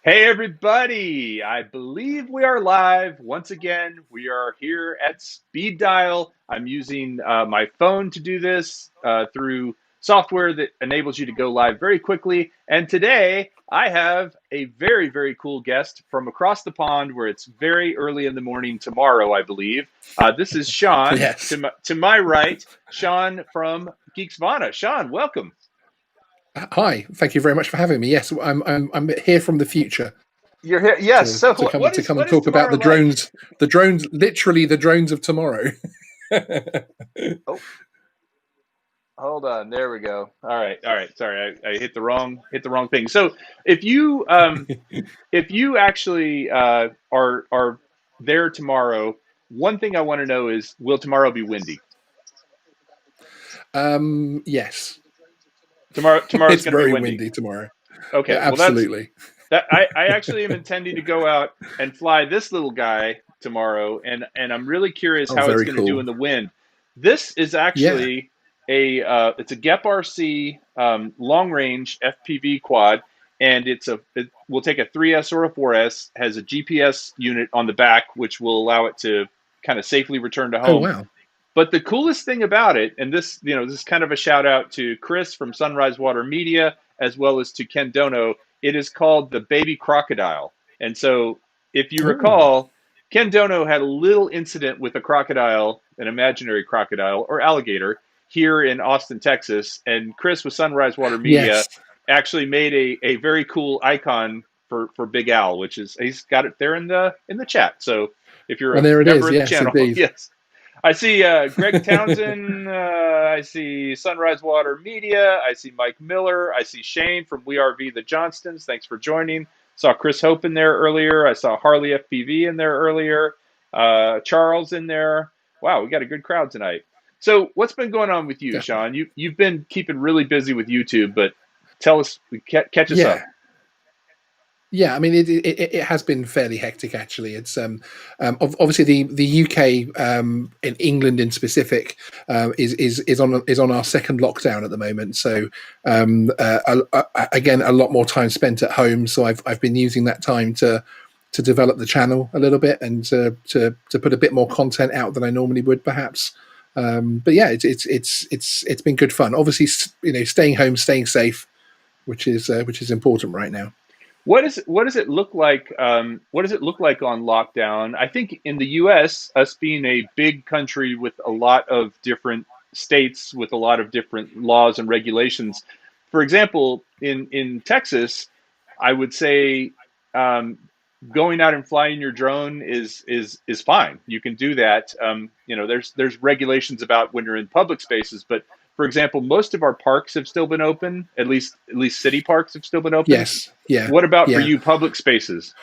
Hey, everybody. I believe we are live. Once again, we are here at Speed Dial. I'm using my phone to do this through software that enables you to go live very quickly. And today, I have a very, very cool guest from across the pond where it's very early in the morning tomorrow, I believe. This is Sean. Yes. To my right, Sean from Geeksvana. Sean, welcome. Hi. Thank you very much for having me. Yes, I'm here from the future You're here. Yes. to So, to come to come and what is talk about tomorrow like? literally the drones of tomorrow. Oh, hold on, there we go. All right. Sorry, I hit the wrong thing. So if you actually are there tomorrow, one thing I want to know is, will tomorrow be windy? Yes, Tomorrow's it's going to be very windy. windy tomorrow. Okay, well Absolutely. I actually am intending to go out and fly this little guy tomorrow, and I'm really curious Oh, how it's very going to do cool. in the wind. This is Yeah. actually it's a GEP RC long range FPV quad, and it will take a 3S or a 4S. Has a GPS unit on the back, which will allow it to kind of safely return to Oh, home. wow. But the coolest thing about it, and this is kind of a shout out to Chris from Sunrise Water Media, as well as to Ken Dono. It is called the Baby Crocodile. And so, if you Oh, recall, Ken Dono had a little incident with a crocodile, an imaginary crocodile or alligator, here in Austin, Texas. And Chris with Sunrise Water Media yes. actually made a very cool icon for Big Al, which is he's got it there in the chat. So if you're And a there it member is. of the Yes, channel, indeed. yes, I see Greg Townsend. I see Sunrise Water Media. I see Mike Miller. I see Shane from We Are V the Johnstons. Thanks for joining. Saw Chris Hope in there earlier. I saw Harley FPV in there earlier. Charles in there. Wow, we got a good crowd tonight. So, what's been going on with you, Definitely. Sean? You've been keeping really busy with YouTube, but tell us, catch us Yeah. up. Yeah, I mean it has been fairly hectic actually. It's obviously the UK in England in specific is on our second lockdown at the moment. So again, a lot more time spent at home. So I've been using that time to develop the channel a little bit and to put a bit more content out than I normally would perhaps. But yeah, it's been good fun. Obviously, staying home, staying safe, which is important right now. What does it look like? What does it look like on lockdown? I think in the U.S., us being a big country with a lot of different states with a lot of different laws and regulations. For example, in Texas, I would say um, going out and flying your drone is fine. You can do that. There's regulations about when you're in public spaces, but for example, most of our parks have still been open. At least city parks have still been open. Yes, yeah, What about for yeah. you, public spaces?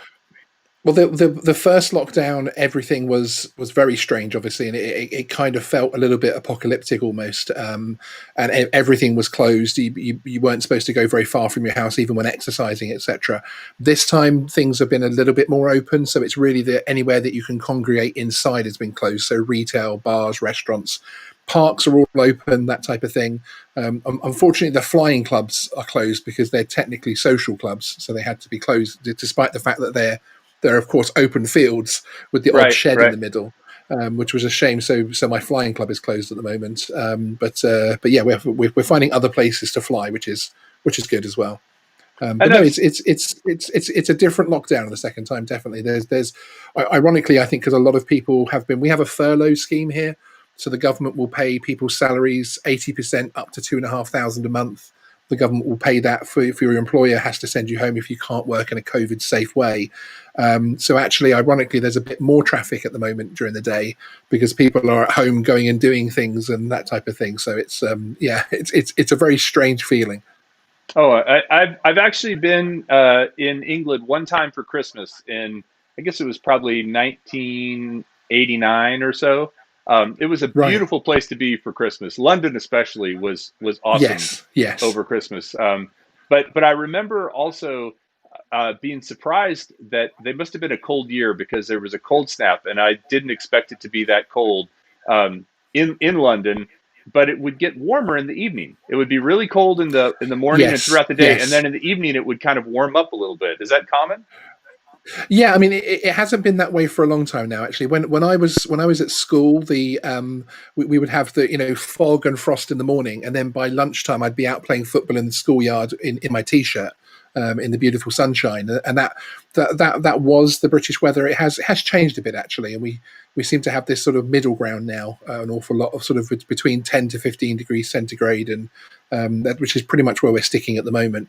Well, the first lockdown, everything was very strange, obviously, and it kind of felt a little bit apocalyptic almost. And everything was closed. You weren't supposed to go very far from your house, even when exercising, etc. This time, things have been a little bit more open, so it's really that anywhere that you can congregate inside has been closed. So retail, bars, restaurants, parks are all open, that type of thing. Unfortunately, the flying clubs are closed because they're technically social clubs, so they had to be closed, despite the fact that they're of course open fields with the odd Right, shed in right. the middle, which was a shame. So my flying club is closed at the moment. But yeah, we're finding other places to fly, which is good as well. And But no, that's it's a different lockdown the second time. Definitely, there's ironically, I think because a lot of people have been. We have a furlough scheme here, so the government will pay people's salaries 80% up to 2,500 a month. The government will pay that for your employer has to send you home if you can't work in a COVID safe way. So actually, ironically, there's a bit more traffic at the moment during the day because people are at home going and doing things and that type of thing. So it's yeah, it's a very strange feeling. I've actually been in England one time for Christmas in I guess it was probably 1989 or so. It was a Right. beautiful place to be for Christmas. London especially was awesome Yes. Yes. over Christmas. But I remember also being surprised that they must have been a cold year because there was a cold snap, and I didn't expect it to be that cold in London. but it would get warmer in the evening. It would be really cold in the morning and Yes, throughout the day, and yes. then in the evening it would kind of warm up a little bit. Is that common? Yeah, I mean, it hasn't been that way for a long time now. Actually, when I was at school, we would have the fog and frost in the morning, and then by lunchtime I'd be out playing football in the schoolyard in my t-shirt in the beautiful sunshine, and that was the British weather. It has changed a bit actually, and we seem to have this sort of middle ground now, an awful lot of sort of between 10 to 15 degrees centigrade, and that which is pretty much where we're sticking at the moment.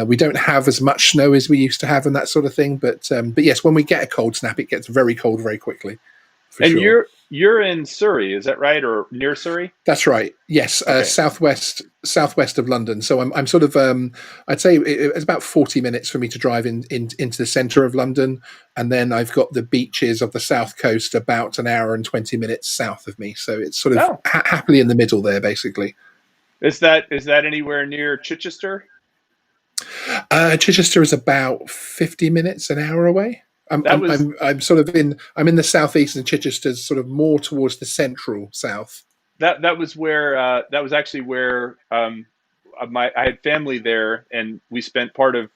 We don't have as much snow as we used to have and that sort of thing, but yes, when we get a cold snap, it gets very cold very quickly, for And sure. you're in Surrey, is that right, or near Surrey? That's right. Yes, Okay. southwest of London. So I'm sort of I'd say it's about 40 minutes for me to drive into the centre of London, and then I've got the beaches of the south coast about an hour and 20 minutes south of me. So it's sort of Oh, happily in the middle there, basically. is that anywhere near Chichester? Chichester is about 50 minutes, an hour away. That was I'm sort of I'm in the southeast, and Chichester's sort of more towards the central south. that was where that was actually where my I had family there, and we spent part of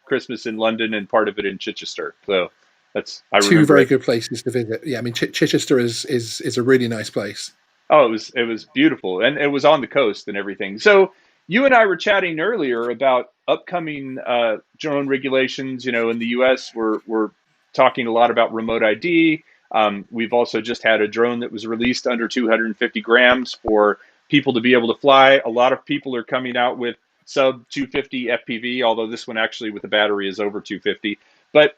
Christmas in London and part of it in Chichester. So that's I Two remember very it. good places to visit. Yeah, I mean Chichester is a really nice place. Oh, it was beautiful, and it was on the coast and everything. So you and I were chatting earlier about upcoming drone regulations. In the U.S., we're talking a lot about remote ID. We've also just had a drone that was released under 250 grams for people to be able to fly. A lot of people are coming out with sub 250 FPV, although this one actually with the battery is over 250. But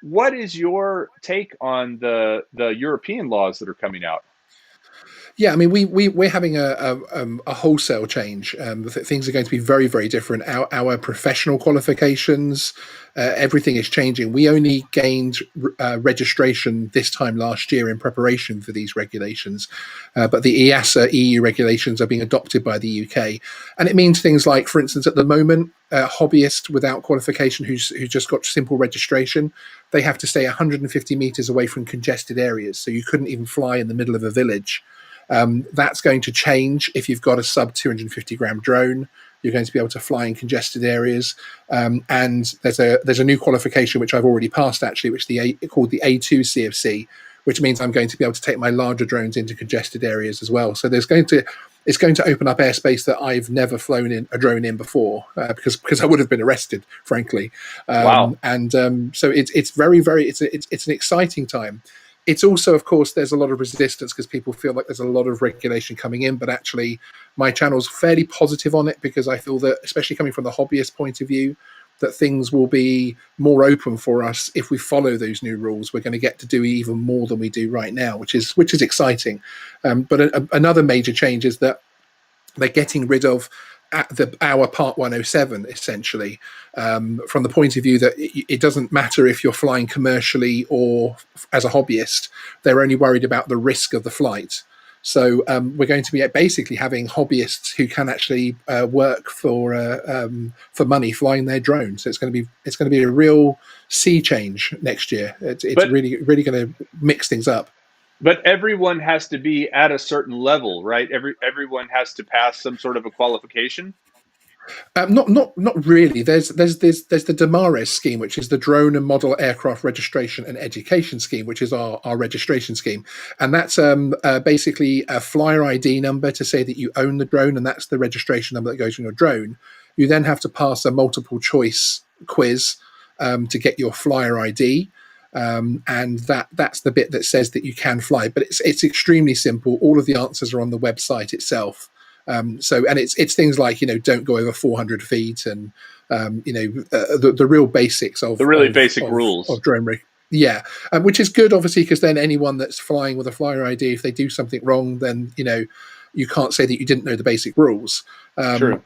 what is your take on the European laws that are coming out? Yeah, I mean, we're having a wholesale change. Things are going to be very, very different. Our professional qualifications, everything is changing. We only gained registration this time last year in preparation for these regulations, but the EASA EU regulations are being adopted by the UK, and it means things like, for instance, at the moment, a hobbyist without qualification who's just got simple registration, they have to stay 150 meters away from congested areas, so you couldn't even fly in the middle of a village. That's going to change if you've got a sub 250-gram drone. You're going to be able to fly in congested areas, and there's a new qualification which I've already passed actually, which called the A2 CFC, which means I'm going to be able to take my larger drones into congested areas as well. So it's going to open up airspace that I've never flown in a drone in before, because I would have been arrested, frankly. Wow. So it's very very it's an exciting time. It's also, of course, there's a lot of resistance because people feel like there's a lot of regulation coming in, but actually my channel's fairly positive on it because I feel that, especially coming from the hobbyist point of view, that things will be more open for us if we follow those new rules. We're going to get to do even more than we do right now, which is exciting. But another major change is that they're getting rid of our Part 107 essentially, from the point of view that it doesn't matter if you're flying commercially or as a hobbyist. They're only worried about the risk of the flight. So we're going to be basically having hobbyists who can actually work for money flying their drones. So it's going to be a real sea change next year. It's But really really going to mix things up. everyone has to be at a certain level, right? Everyone has to pass some sort of a qualification. Not really. There's the Damares scheme, which is the Drone and Model Aircraft Registration and Education Scheme, which is our registration scheme, and that's basically a flyer ID number to say that you own the drone, and that's the registration number that goes on your drone. You then have to pass a multiple choice quiz to get your flyer ID. And that's the bit that says that you can fly, but it's extremely simple. All of the answers are on the website itself. And it's things like don't go over 400 feet, and the real basics The really basic rules. of drone rig. Yeah, which is good, obviously, because then anyone that's flying with a flyer ID, if they do something wrong, then you can't say that you didn't know the basic rules. True.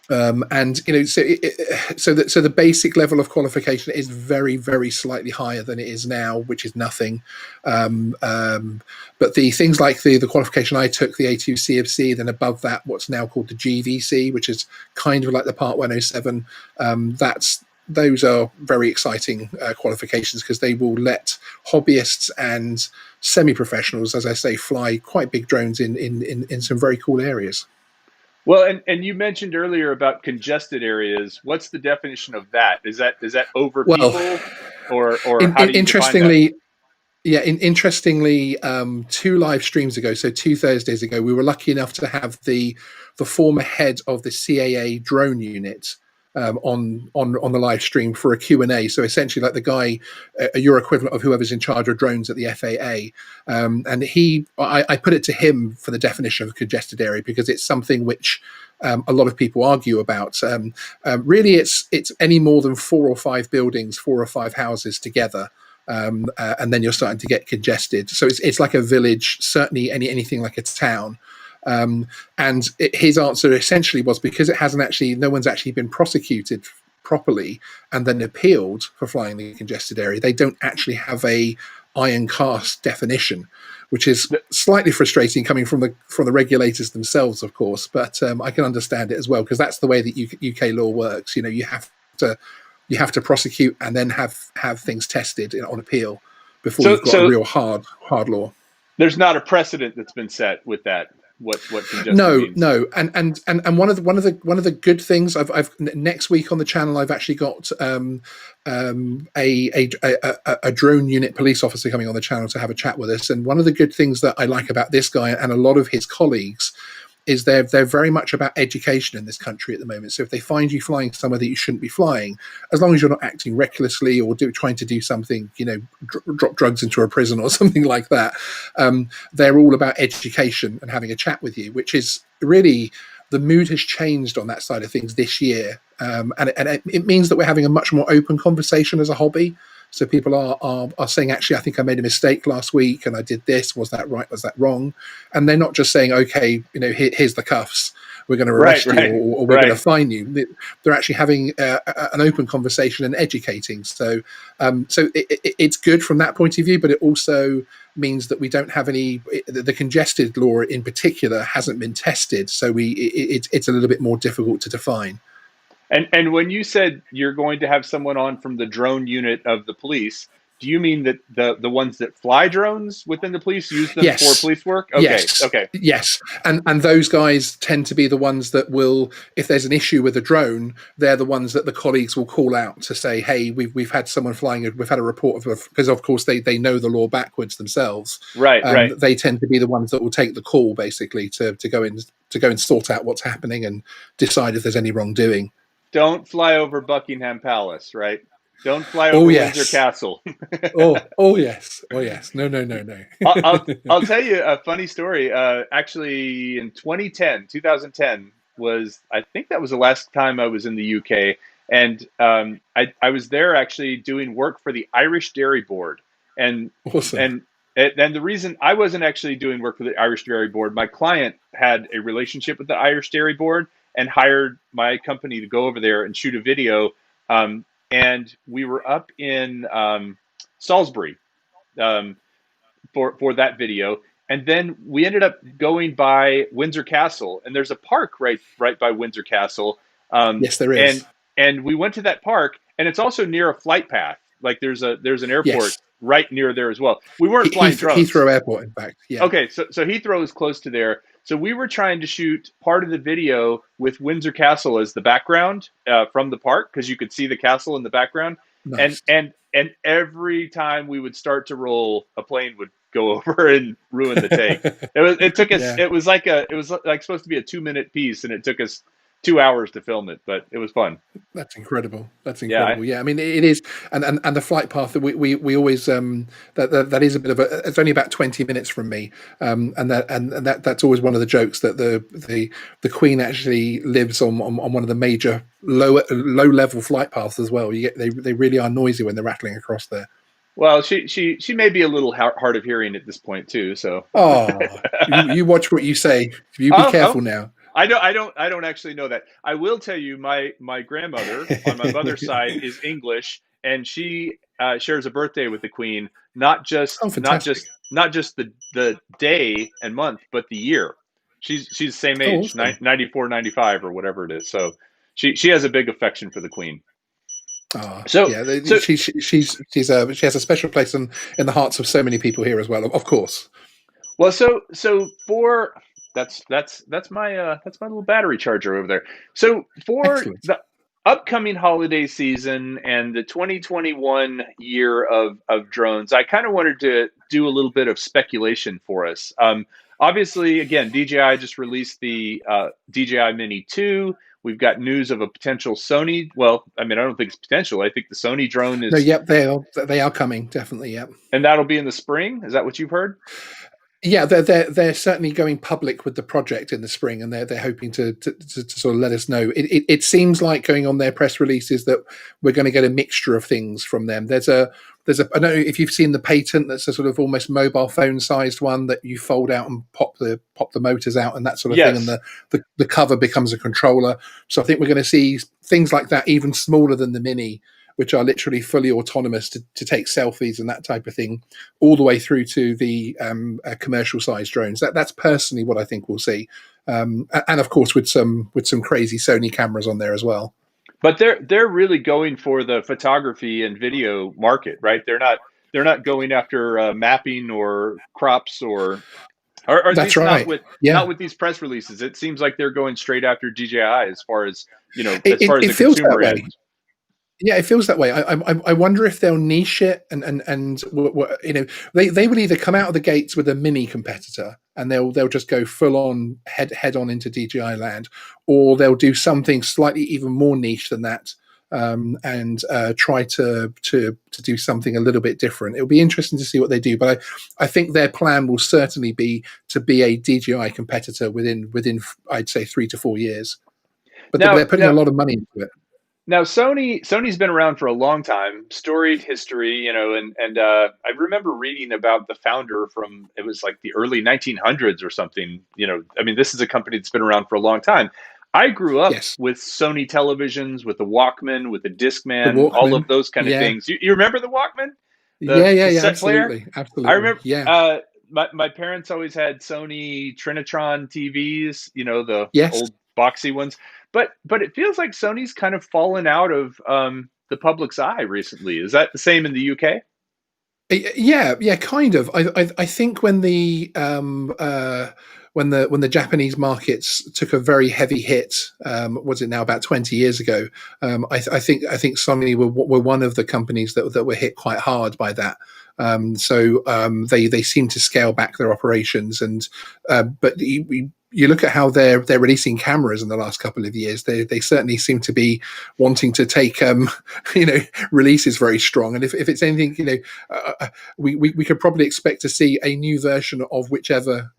And so the basic level of qualification is very very slightly higher than it is now, which is nothing. But the things like the qualification I took, the A2 CFC, then above that what's now called the GVC, which is kind of like the Part 107, those are very exciting qualifications because they will let hobbyists and semi-professionals, as I say, fly quite big drones in some very cool areas. Well, and you mentioned earlier about congested areas. What's the definition of that? Is that over Well, people, or how do you define that? interestingly, yeah, interestingly, 2 live streams ago, so 2 Thursdays ago, we were lucky enough to have the former head of the CAA drone unit on the live stream for a Q&A. So essentially, like the guy, your equivalent of whoever's in charge of drones at the FAA, and I put it to him for the definition of a congested area because it's something which a lot of people argue about. Really, it's any more than 4 or 5 buildings, 4 or 5 houses together, and then you're starting to get congested. So it's like a village, certainly anything like a town. And his answer essentially was because it hasn't actually, no one's actually been prosecuted properly and then appealed for flying the congested area. They don't actually have a iron cast definition, which is slightly frustrating coming from the regulators themselves, of course. But I can understand it as well because that's the way that UK law works. You know, to you have to prosecute and then have things tested on appeal before So you've got a so real hard law. there's not a precedent that's been set with that. What congested No, means. no, and one of the good things I've next week on the channel I've actually got a drone unit police officer coming on the channel to have a chat with us. And one of the good things that I like about this guy and a lot of his colleagues is they're very much about education in this country at the moment. So if they find you flying somewhere that you shouldn't be flying, as long as you're not acting recklessly or trying to do something, drop drugs into a prison or something like that, they're all about education and having a chat with you, which is really the mood has changed on that side of things this year, and it means that we're having a much more open conversation as a hobby. So people are saying, actually, I think I made a mistake last week and I did this. Was that right? Was that wrong? And they're not just saying, okay, here's the cuffs. We're going to Right, arrest you right, or we're going to right. fine you. They're actually having an open conversation and educating. So it's good from that point of view, but it also means that we don't have the congested law in particular hasn't been tested. So it's a little bit more difficult to define. And when you said you're going to have someone on from the drone unit of the police, do you mean that the ones that fly drones within the police use them for Yes, police work? Okay, yes, okay. yes, and those guys tend to be the ones that will, if there's an issue with a drone, they're the ones that the colleagues will call out to say, "Hey, we've had someone flying. We've had a report of," because of course they know the law backwards themselves. Right, right. They tend to be the ones that will take the call basically to go and sort out what's happening and decide if there's any wrongdoing. Don't fly over Buckingham Palace, right? Don't fly Oh over Windsor yes. Castle. Oh yes. Oh yes. No, no, no, no. I'll tell you a funny story. Actually, in 2010 was, I think that was the last time I was in the UK, and I was there actually doing work for the Irish Dairy Board, and Awesome. and and the reason I wasn't actually doing work for the Irish Dairy Board, my client had a relationship with the Irish Dairy Board and hired my company to go over there and shoot a video. And we were up in Salisbury, um, for that video. And then we ended up going by Windsor Castle, and there's a park right by Windsor Castle. Um, Yes, there and is. and we went to that park, and it's also near a flight path. Like there's an airport Yes. right near there as well. We weren't flying drones. Heathrow Airport, in fact. Yeah. Okay, so Heathrow is close to there. So we were trying to shoot part of the video with Windsor Castle as the background from the park because you could see the castle in the background. And Nice. and and every time we would start to roll, a plane would go over and ruin the take. It took us. Yeah. It was like supposed to be a 2 minute piece, and it took us 2 hours to film it, but it was fun. That's incredible. That's Yeah. incredible. Yeah, I mean it is, and the flight path that we always that is a bit of a. It's only about 20 minutes from me, and that's always one of the jokes that the Queen actually lives on one of the major low level flight paths as well. They really are noisy when they're rattling across there. Well, she may be a little hard of hearing at this point too. So. Oh, you watch what you say. You be Oh, careful oh, now. I don't actually know that. I will tell you, my grandmother on my mother's side is English, and she shares a birthday with the Queen. Not just Oh, not fantastic. just not just the day and month, but the year. She's the same Oh, age, awesome. 94, 95, or whatever it is. So she has a big affection for the Queen. So Yeah, so she has a special place in the hearts of so many people here as well. Of course, well, so for that's my little battery charger over there. So for excellent. the upcoming holiday season and the 2021 year of drones, I kind of wanted to do a little bit of speculation for us. Obviously, again, DJI just released the DJI Mini 2. We've got news of a potential Sony. Well, I mean, I don't think it's potential. I think the Sony drone No, is, yep, they are coming definitely. Yep. and that'll be in the spring. Is that what you've heard? Yeah, they're certainly going public with the project in the spring, and they're hoping to sort of let us know. It seems like going on their press releases that we're going to get a mixture of things from them. There's a I don't know if you've seen the patent. That's a sort of almost mobile phone sized one that you fold out and pop the motors out and that sort of thing, and Yes. the cover becomes a controller. So I think we're going to see things like that, even smaller than the Mini, which are literally fully autonomous to take selfies and that type of thing, all the way through to the commercial size drones. That's personally what I think we'll see, and of course with some crazy Sony cameras on there as well. But they're really going for the photography and video market, right? They're not going after mapping or crops or at That's least not right. with Yeah, not with these press releases. It seems like they're going straight after DJI as far as it, as far as it the feels that consumer way. end. Yeah, it feels that way. I wonder if they'll niche it and they will either come out of the gates with a mini competitor and they'll just go full on head on into DJI land, or they'll do something slightly even more niche than that, and try to do something a little bit different. It'll be interesting to see what they do, but I think their plan will certainly be to be a DJI competitor within I'd say 3 to 4 years. But Now, they're putting a now, lot of money into it. Now, Sony's been around for a long time, storied history, and I remember reading about the founder from it was like the early 1900s or something. I mean, this is a company that's been around for a long time. I grew up Yes, with Sony televisions, with the Walkman, with the the Discman, all of Walkman. those kind of Yeah, things. You remember the Walkman, yeah, the yeah, yeah. cassette player? Absolutely, I absolutely. remember. Yeah. My parents always had Sony Trinitron TVs, the Yes. old boxy ones. But it feels like Sony's kind of fallen out of the public's eye recently. Is that the same in the UK? Yeah, yeah, kind of. I think when the Japanese markets took a very heavy hit, was it now about 20 years ago? I think Sony were one of the companies that were hit quite hard by that. So they seem to scale back their operations, and but you look at how they're releasing cameras in the last couple of years. They certainly seem to be wanting to take you know releases very strong. And if it's anything, we could probably expect to see a new version of whichever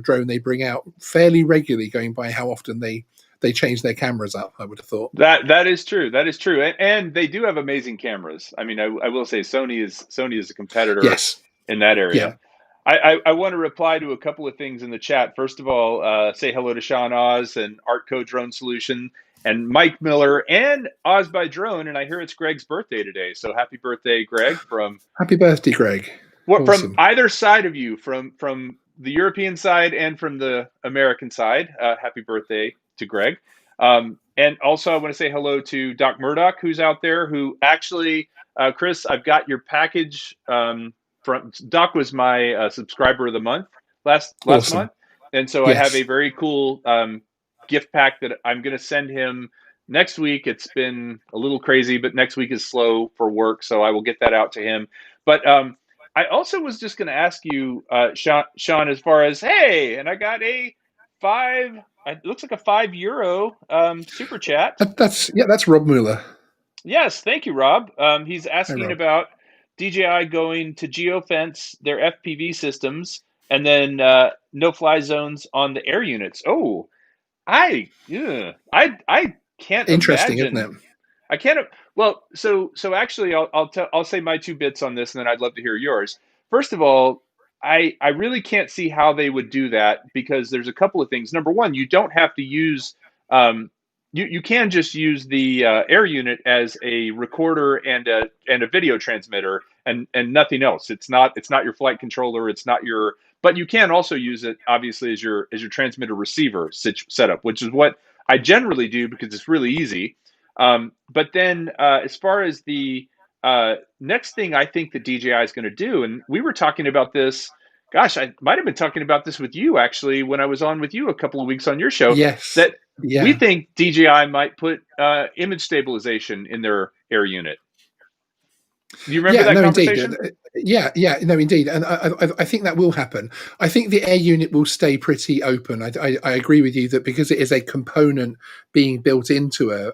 drone they bring out fairly regularly, going by how often they change their cameras up. I would have thought. That is true. That is true, and they do have amazing cameras. I mean, I will say Sony is a competitor Yes. in that Yeah. area. I want to reply to a couple of things in the chat. First of all, say hello to Sean Oz and Artco Drone Solution and Mike Miller and Oz by Drone. And I hear it's Greg's birthday today, so happy birthday, Greg! Happy birthday, Greg. From Awesome. either side of you, from the European side and from the American side. Happy birthday to Greg. And also, I want to say hello to Doc Murdoch, who's out there. Who actually, Chris, I've got your package. From Doc was my subscriber of the month last Awesome. month, and so I have a Yes. very cool gift pack that I'm going to send him next week. It's been a little crazy, but next week is slow for work, so I will get that out to him. But I also was just going to ask you, Sean, as far as hey, and I got a five. It looks like a €5 super chat. That's Rob Mueller. Yes, thank you, Rob. He's Hi, asking Rob. about DJI going to geofence their FPV systems and then no-fly zones on the air units. Oh, I can't Interesting, isn't imagine. it? I can't. Well, so actually, I'll say my two bits on this, and then I'd love to hear yours. First of all, I really can't see how they would do that because there's a couple of things. Number one, you don't have to use. You can just use the air unit as a recorder and a video transmitter and nothing else. It's not your flight controller. It's not your. But you can also use it obviously as your transmitter receiver setup, which is what I generally do because it's really easy. But then, as far as the next thing I think that DJI is going to do, and we were talking about this, gosh, I might have been talking about this with you actually when I was on with you a couple of weeks on your show, Yes. that we Yeah. think DJI might put image stabilization in their air unit. Do you remember Yeah, that no, indeed. conversation? Yeah, yeah, no, indeed, and I think that will happen. I think the air unit will stay pretty open. I agree with you that because it is a component being built into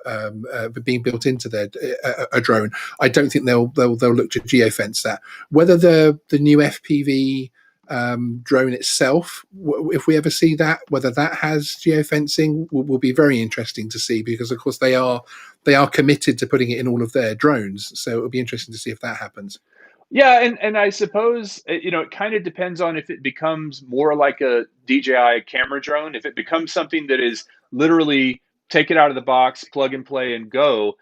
being built into a drone. I don't think they'll look to geofence that. Whether the new FPV drone itself, if we ever see that, whether that has geofencing, will be very interesting to see because, of course, they are committed to putting it in all of their drones. So it'll be interesting to see if that happens. Yeah, and I suppose it kind of depends on if it becomes more like a DJI camera drone. If it becomes something that is literally take it out of the box, plug and play, and go,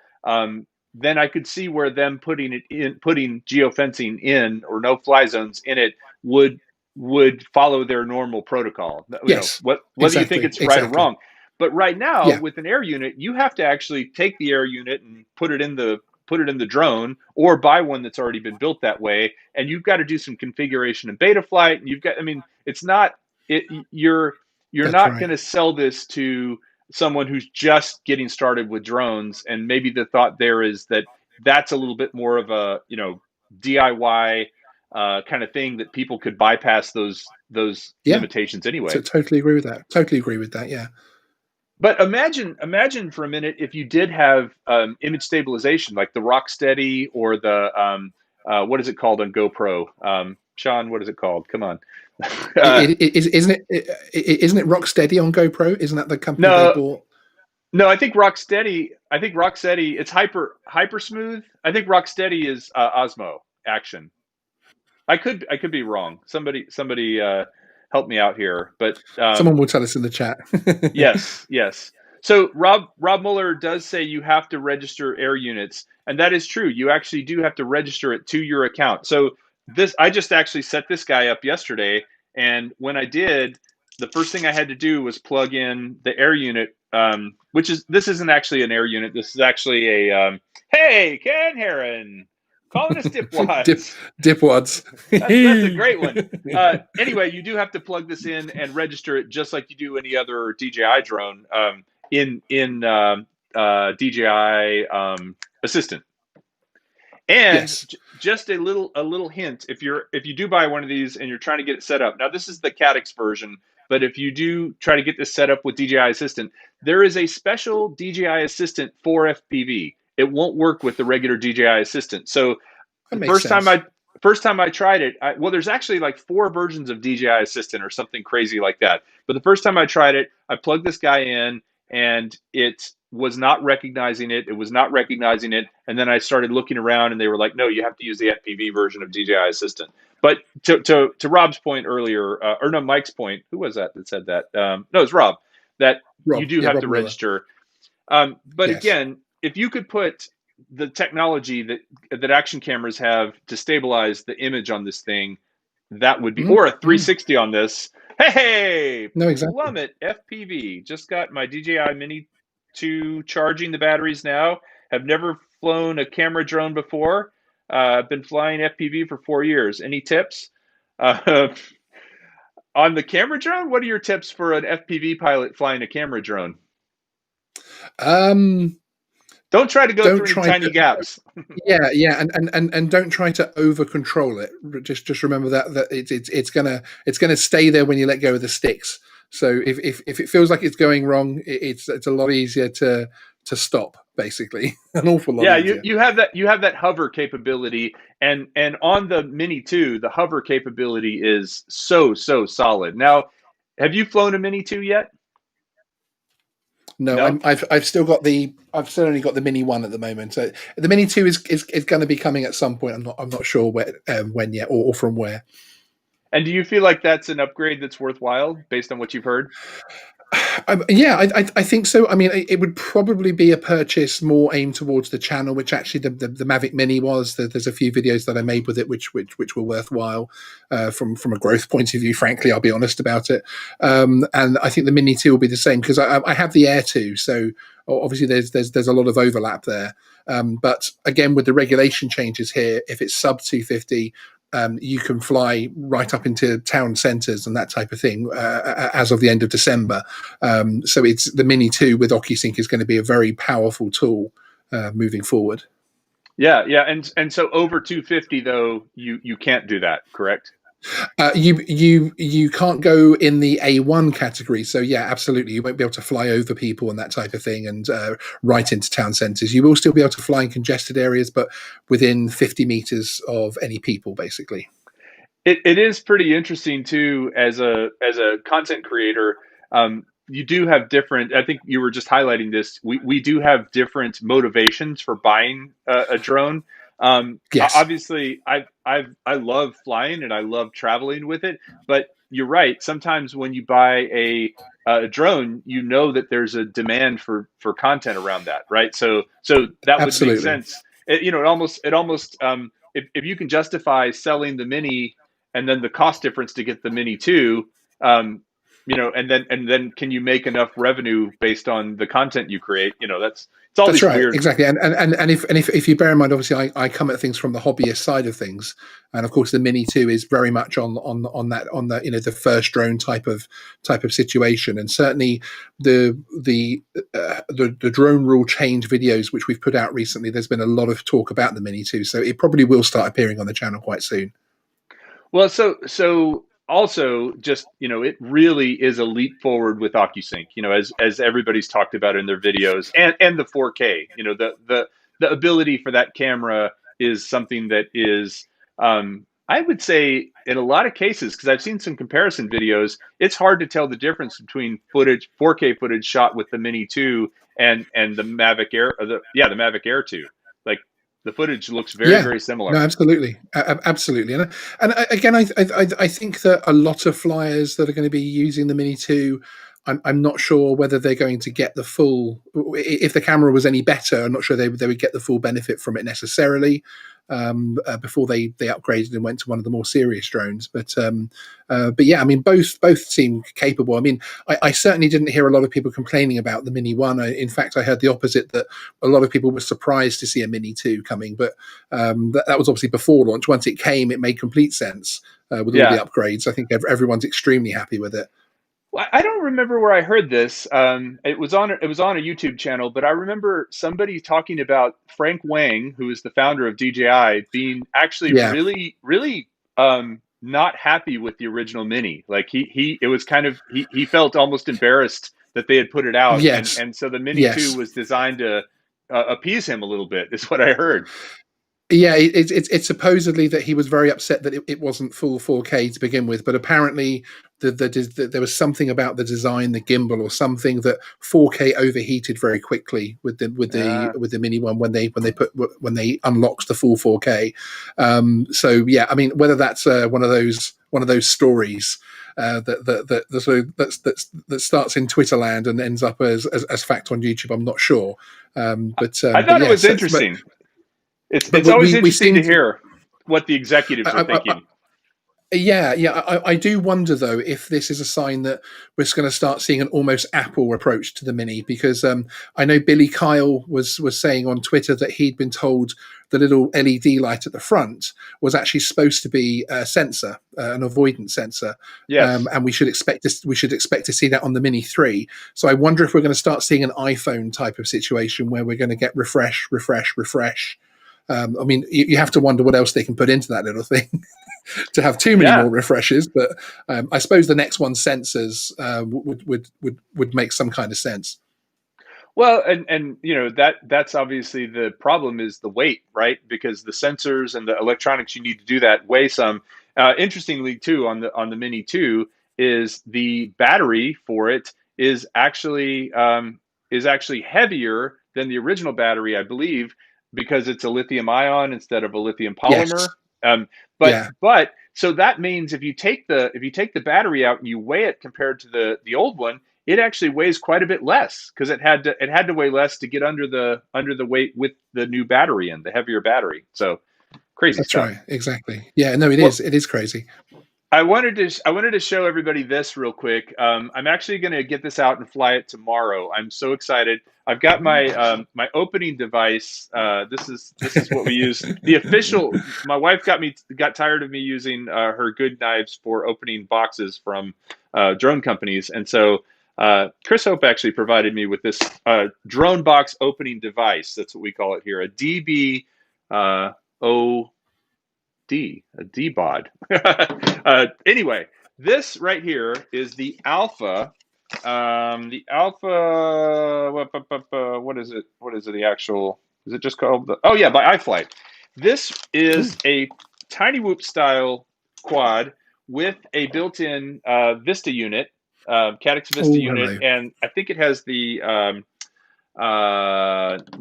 then I could see where them putting geofencing in or no fly zones in it would would follow their normal protocol. Yes, Whether you think exactly, it's right or exactly. wrong. But right now, Yeah, with an air unit, you have to actually take the air unit and put it in the drone or buy one that's already been built that way, and you've got to do some configuration and beta flight, and I mean, it's not you're that's not right. going to sell this to someone who's just getting started with drones, and maybe the thought there is that that's a little bit more of a DIY kind of thing that people could bypass those Yeah, limitations so anyway. totally agree with that. Totally agree with that. Yeah. But imagine for a minute if you did have image stabilization, like the Rocksteady or the what is it called on GoPro? Sean, what is it called? Come on. Isn't it Rocksteady on GoPro? Isn't that the company they No, bought? no, I think Rocksteady. I think Rocksteady. It's hyper smooth. I think Rocksteady is Osmo Action. I could be wrong. Somebody help me out here. But Someone will tell us in the chat. yes, yes. So Rob Mueller does say you have to register air units, and that is true. You actually do have to register it to your account. So this I just actually set this guy up yesterday, and when I did, the first thing I had to do was plug in the air unit, which is this isn't actually an air unit. This is actually a hey Ken Heron calling us Dip, dipwads. dipwads. That's a great one. Anyway, you do have to plug this in and register it just like you do any other DJI drone in DJI Assistant. And Yes. just a little hint: if you do buy one of these and you're trying to get it set up, now this is the Caddx version, but if you do try to get this set up with DJI Assistant, there is a special DJI Assistant for FPV. It won't work with the regular DJI Assistant. So That the makes sense. first time I tried it, well, there's actually like four versions of DJI Assistant or something crazy like that. But the first time I tried it, I plugged this guy in, and it was not recognizing it. It was not recognizing it, and then I started looking around, and they were like, "No, you have to use the FPV version of DJI Assistant." But to Rob's point earlier, or no, Mike's point, who was that said that? No, it's Rob. That you Rob. do Yeah, have Rob to Mueller. register, but Yes. again, if you could put the technology that action cameras have to stabilize the image on this thing, that would be, Mm, or a mm. 360 on this. Hey, No, exactly. plummet FPV. Just got my DJI Mini 2 charging the batteries now. Have never flown a camera drone before. I've been flying FPV for 4 years. Any tips? Uh, on the camera drone, what are your tips for an FPV pilot flying a camera drone? Um, Don't try to go don't through any try tiny to. gaps. Yeah, yeah, and don't try to over control it. Just remember that it's gonna stay there when you let go of the sticks. So if it feels like it's going wrong, it's a lot easier to stop. Basically, an awful lot Yeah, easier. you have that hover capability, and on the Mini 2, the hover capability is so solid. Now, have you flown a Mini 2 yet? No, No? I've still only got the Mini One at the moment. So the Mini Two is going to be coming at some point. I'm not sure when yet or from where. And do you feel like that's an upgrade that's worthwhile based on what you've heard? Yeah, I think so. I mean, it would probably be a purchase more aimed towards the channel, which actually the Mavic Mini was. There's a few videos that I made with it, which were worthwhile from a growth point of view. Frankly, I'll be honest about it. And I think the Mini 2 will be the same because I have the Air 2, so obviously there's a lot of overlap there. But again, with the regulation changes here, if it's sub 250, you can fly right up into town centres and that type of thing as of the end of December. So it's the Mini 2 with OcuSync is going to be a very powerful tool moving forward. Yeah, yeah, and so over 250 though, you can't do that, correct? You can't go in the A1 category. So yeah, absolutely, you won't be able to fly over people and that type of thing, and right into town centres. You will still be able to fly in congested areas, but within 50 meters of any people, basically. It is pretty interesting too as a content creator. You do have different. I think you were just highlighting this. We do have different motivations for buying a drone. Yes, Obviously, I love flying and I love traveling with it. But you're right. Sometimes when you buy a drone, you know that there's a demand for content around that, right? So that would make absolutely. sense. It almost if you can justify selling the Mini and then the cost difference to get the Mini 2, and then can you make enough revenue based on the content you create? That's it's all That's these right, weird. exactly. And if you bear in mind, obviously, I come at things from the hobbyist side of things, and of course, the Mini 2 is very much on that the first drone type of situation, and certainly the drone rule change videos which we've put out recently. There's been a lot of talk about the Mini 2, so it probably will start appearing on the channel quite soon. Well, so also just it really is a leap forward with OcuSync. As everybody's talked about in their videos, and the 4K. The ability for that camera is something that is, I would say, in a lot of cases, because I've seen some comparison videos, it's hard to tell the difference between 4K footage shot with the Mini 2 and the Mavic Air, the Mavic Air 2. Like the footage looks very, Yeah, very no, similar. absolutely, absolutely, again, I think that a lot of flyers that are going to be using the Mini 2, I'm not sure whether they're going to get the full. If the camera was any better, I'm not sure they would get the full benefit from it necessarily. Before they upgraded and went to one of the more serious drones, but yeah, I mean both seem capable. I mean, I certainly didn't hear a lot of people complaining about the Mini 1. In fact, I heard the opposite, that a lot of people were surprised to see a Mini 2 coming, but that was obviously before launch. Once it came, it made complete sense with all the Yeah. upgrades. I think everyone's extremely happy with it. Well, I don't remember where I heard this. It was on a YouTube channel, but I remember somebody talking about Frank Wang, who is the founder of DJI, being actually Yeah. really, really not happy with the original Mini. Like he it was kind of he felt almost embarrassed that they had put it out, and Yes. and so the Mini 2 Yes. was designed to appease him a little bit, is what I heard. Yeah, it's supposedly that he was very upset that it wasn't full 4K to begin with, but apparently there was something about the design, the gimbal, or something, that 4K overheated very quickly with Uh, the Mini one when they unlocked the full 4K. So yeah, I mean, whether that's one of those stories that starts in Twitterland and ends up as fact on YouTube, I'm not sure. I But thought it was yes, interesting. It's but always we interesting seem to to, hear what the executives are I, thinking. yeah, yeah. I do wonder though if this is a sign that we're going to start seeing an almost Apple approach to the Mini, because I know Billy Kyle was saying on Twitter that he'd been told the little LED light at the front was actually supposed to be a sensor, an avoidance sensor, Yes. and we should expect to see that on the Mini 3. So I wonder if we're going to start seeing an iPhone type of situation where we're going to get refresh, refresh, refresh. I mean, you have to wonder what else they can put into that little thing to have too many Yeah. more refreshes. But I suppose the next one, sensors, would make some kind of sense. Well, and that's obviously the problem is the weight, right? Because the sensors and the electronics you need to do that weigh some. Interestingly, too, on the Mini 2 is the battery for it is actually heavier than the original battery, I believe, because it's a lithium ion instead of a lithium Yes. polymer. Um, but Yeah. so that means if you take the battery out and you weigh it compared to the old one, it actually weighs quite a bit less because it had to weigh less to get under the weight with the new battery in the heavier battery. So crazy That's stuff. right. Exactly. Yeah. No, it Well, is. It is crazy. I wanted to show everybody this real quick. I'm actually going to get this out and fly it tomorrow. I'm so excited. I've got my opening device. This is what we use. The official. My wife got tired of me using her good knives for opening boxes from drone companies, and so Chris Hope actually provided me with this drone box opening device. That's what we call it here. A DB O a D-bod. Anyway, this right here is the Alpha. The Alpha. What is it? What is it? The actual? Is it just called the? Oh yeah, by iFlight. This Ooh. is a tiny whoop style quad with a built-in Vista unit, Caddx Vista Oh, unit, hello. and I think it has the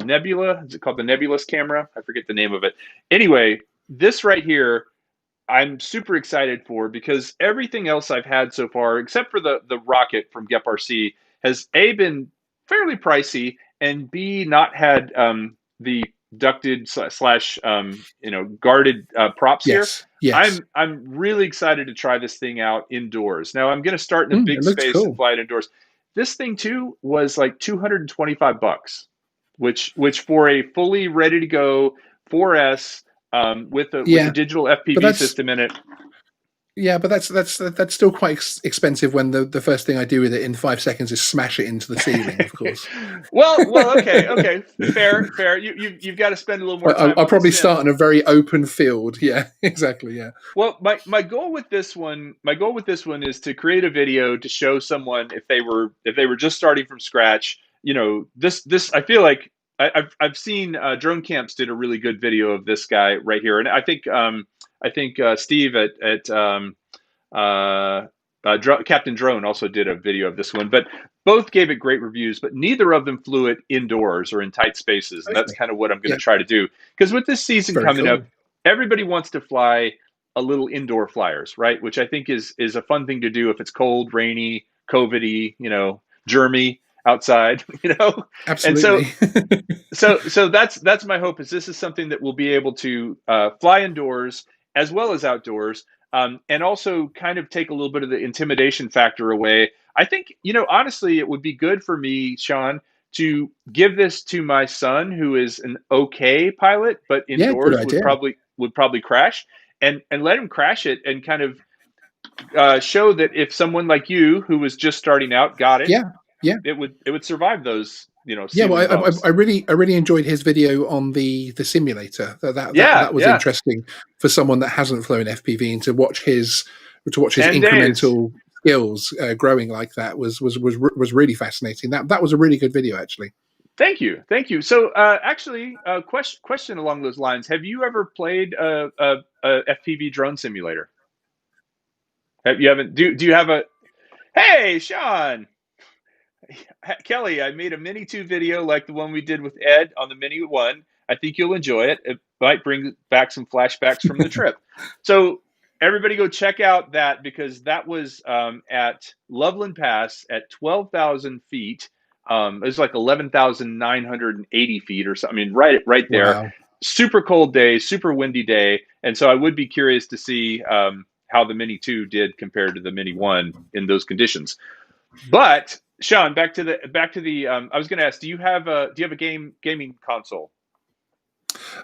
Nebula. Is it called the Nebulous camera? I forget the name of it. Anyway, this right here, I'm super excited for because everything else I've had so far, except for the rocket from GepRC, has A, been fairly pricey, and B, not had the ducted slash guarded props here. Yes. Yes. I'm really excited to try this thing out indoors. Now I'm going to start in a big It looks space and cool. fly it indoors. This thing too was like $225, which for a fully ready to go 4S with a Yeah, digital but FPV that's system in it. yeah, but that's still quite expensive when the first thing I do with it in 5 seconds is smash it into the ceiling. Of course, well, okay, fair. You've got to spend a little more time I'll on the probably sim. start in a very open field. Yeah, exactly. Yeah, Well, my goal with this one is to create a video to show someone if they were just starting from scratch. This I feel like I've seen Drone Camps did a really good video of this guy right here, and I think Steve at Captain Drone also did a video of this one, but both gave it great reviews. But neither of them flew it indoors or in tight spaces, and that's okay. kind of what I'm going to Yeah, try to do. Because with this season very coming up, cool. everybody wants to fly a little indoor flyers, right? Which I think is a fun thing to do if it's cold, rainy, COVIDy, germy outside, and so Absolutely. so that's my hope is this is something that we'll be able to fly indoors as well as outdoors, and also kind of take a little bit of the intimidation factor away. I think honestly it would be good for me, Sean, to give this to my son who is an okay pilot but Yeah, good indoors would idea. probably crash, and let him crash it and kind of show that if someone like you who was just starting out got it, Yeah, yeah. it would survive those Yeah, well, ceiling I bumps. really enjoyed his video on the simulator. Yeah, That was yeah. interesting for someone that hasn't flown FPV, and to watch his 10 days. incremental skills growing like that was really fascinating. That was a really good video, actually. Thank you. So, actually, question along those lines: have you ever played a FPV drone simulator? Have you haven't? Do you have a? Hey, Sean, Kelly, I made a Mini 2 video like the one we did with Ed on the Mini 1. I think you'll enjoy it. It might bring back some flashbacks from the trip. So everybody go check out that because that was at Loveland Pass at 12,000 feet. It was like 11,980 feet or something. I mean, right there. Wow. Super cold day, super windy day. And so I would be curious to see how the Mini 2 did compared to the Mini 1 in those conditions. But Sean, back to the. I was going to ask, do you have a gaming console?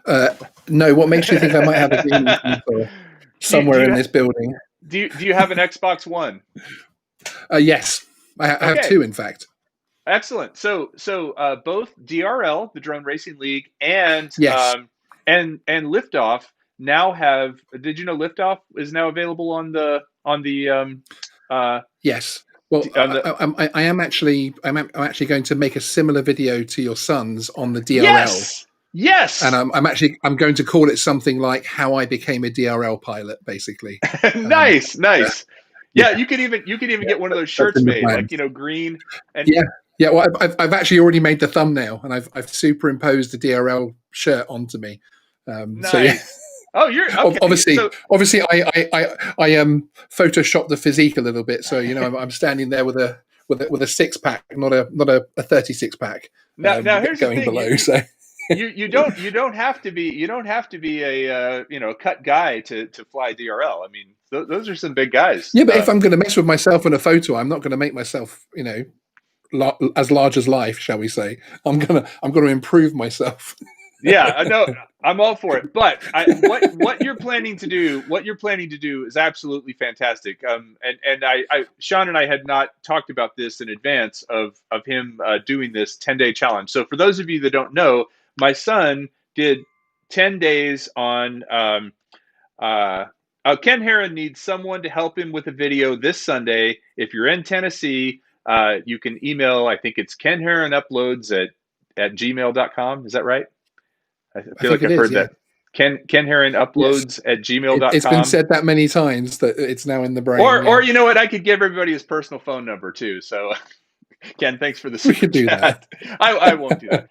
Uh, no, what makes you think I might have a gaming console do somewhere you in this building? do you have an Xbox One? Yes, I have Okay, two, in fact. excellent. So both DRL, the Drone Racing League, and Yes, Liftoff now have. Did you know Liftoff is now available uh, yes. Well, on the I'm actually going to make a similar video to your son's on the DRL, Yes, and yes. I'm going to call it something like "How I Became a DRL Pilot," basically. Um, Nice, uh, nice. yeah, Yeah, you could even yeah, get one of those that's shirts in the made, like plans. green and Yeah, yeah. Well, I've actually already made the thumbnail, and I've superimposed the DRL shirt onto me. So yeah, nice. Oh, you're okay. obviously, So obviously, I photoshopped the physique a little bit. So I'm standing there with with a six pack, not a 36 pack Now here's the going thing. below. So You don't have to be a cut guy to fly DRL. I mean, those are some big guys. yeah, but if I'm going to mess with myself in a photo, I'm not going to make myself, as large as life, shall we say? I'm gonna improve myself. Yeah, I know. I'm all for it. But what you're planning to do is absolutely fantastic. And Sean and I had not talked about this in advance of him doing this 10-day challenge. So for those of you that don't know, my son did 10 days on. Ken Heron needs someone to help him with a video this Sunday. If you're in Tennessee, you can email. I think it's Ken Heron Uploads at gmail.com. Is that right? I I feel think like it I've is. heard Yeah. that. Ken Heron Yes. Uploads at It's been gmail.com. said that many times that it's now in the brain. Or Yeah, you know what? I could give everybody his personal phone number too. So Ken, thanks for the we super could do that. chat. I won't do that.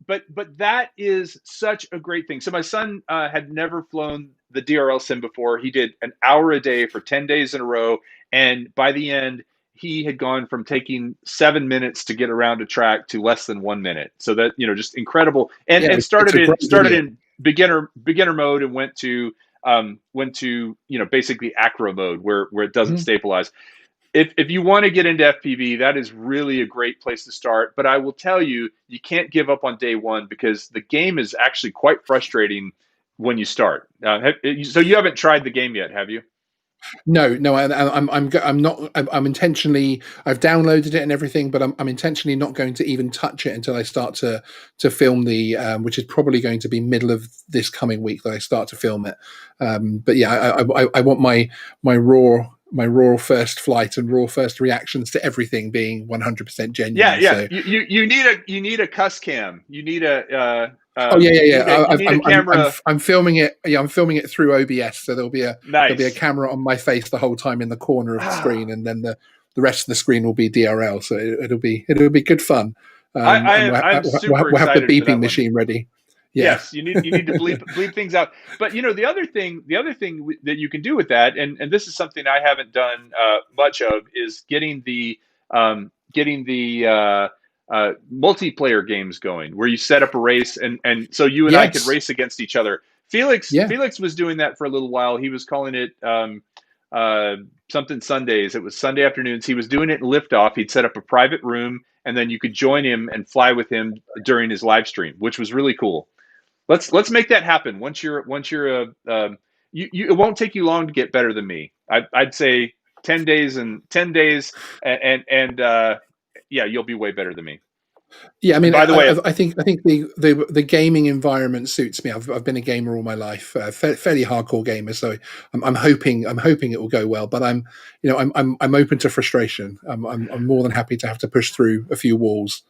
But that is such a great thing. So my son had never flown the DRL sim before. He did an hour a day for 10 days in a row, and by the end, he had gone from taking 7 minutes to get around a track to less than 1 minute. So that just incredible. And Yeah, and it's started a in great started video. in beginner mode and went to basically acro mode where it doesn't Mhm. stabilize. If you want to get into FPV, that is really a great place to start. But I will tell you, you can't give up on day one because the game is actually quite frustrating when you start. So you haven't tried the game yet, have you? No, no, I'm not. I'm intentionally. I've downloaded it and everything, but I'm intentionally not going to even touch it until I start to film the, which is probably going to be middle of this coming week that I start to film it. But yeah, I want my raw first flight and raw first reactions to everything being 100% Yeah, genuine. yeah. So You need a cuss cam. oh yeah, yeah, yeah. You need a camera. I'm filming it. Yeah, I'm filming it through OBS. So there'll be a Nice. camera on my face the whole time in the corner of the screen, and then the rest of the screen will be DRL. So it'll be good fun. And I'm super we'll have the excited for that beeping one. machine ready. Yeah. Yes, you need to bleep things out. But the other thing that you can do with that, and this is something I haven't done much of, is getting the multiplayer games going, where you set up a race, and so you and I could Yes. race against each other. Felix Yeah. Felix was doing that for a little while. He was calling it uh, something Sundays. It was Sunday afternoons. He was doing it in Liftoff. He'd set up a private room, and then you could join him and fly with him during his live stream, which was really cool. Let's make that happen. Once you're it won't take you long to get better than me. I'd say 10 days, and yeah, you'll be way better than me. Yeah, I And mean, by the way, I think the gaming environment suits me. I've been a gamer all my life, fairly hardcore gamer. So I'm hoping it will go well. But I'm open to frustration. I'm more than happy to have to push through a few walls.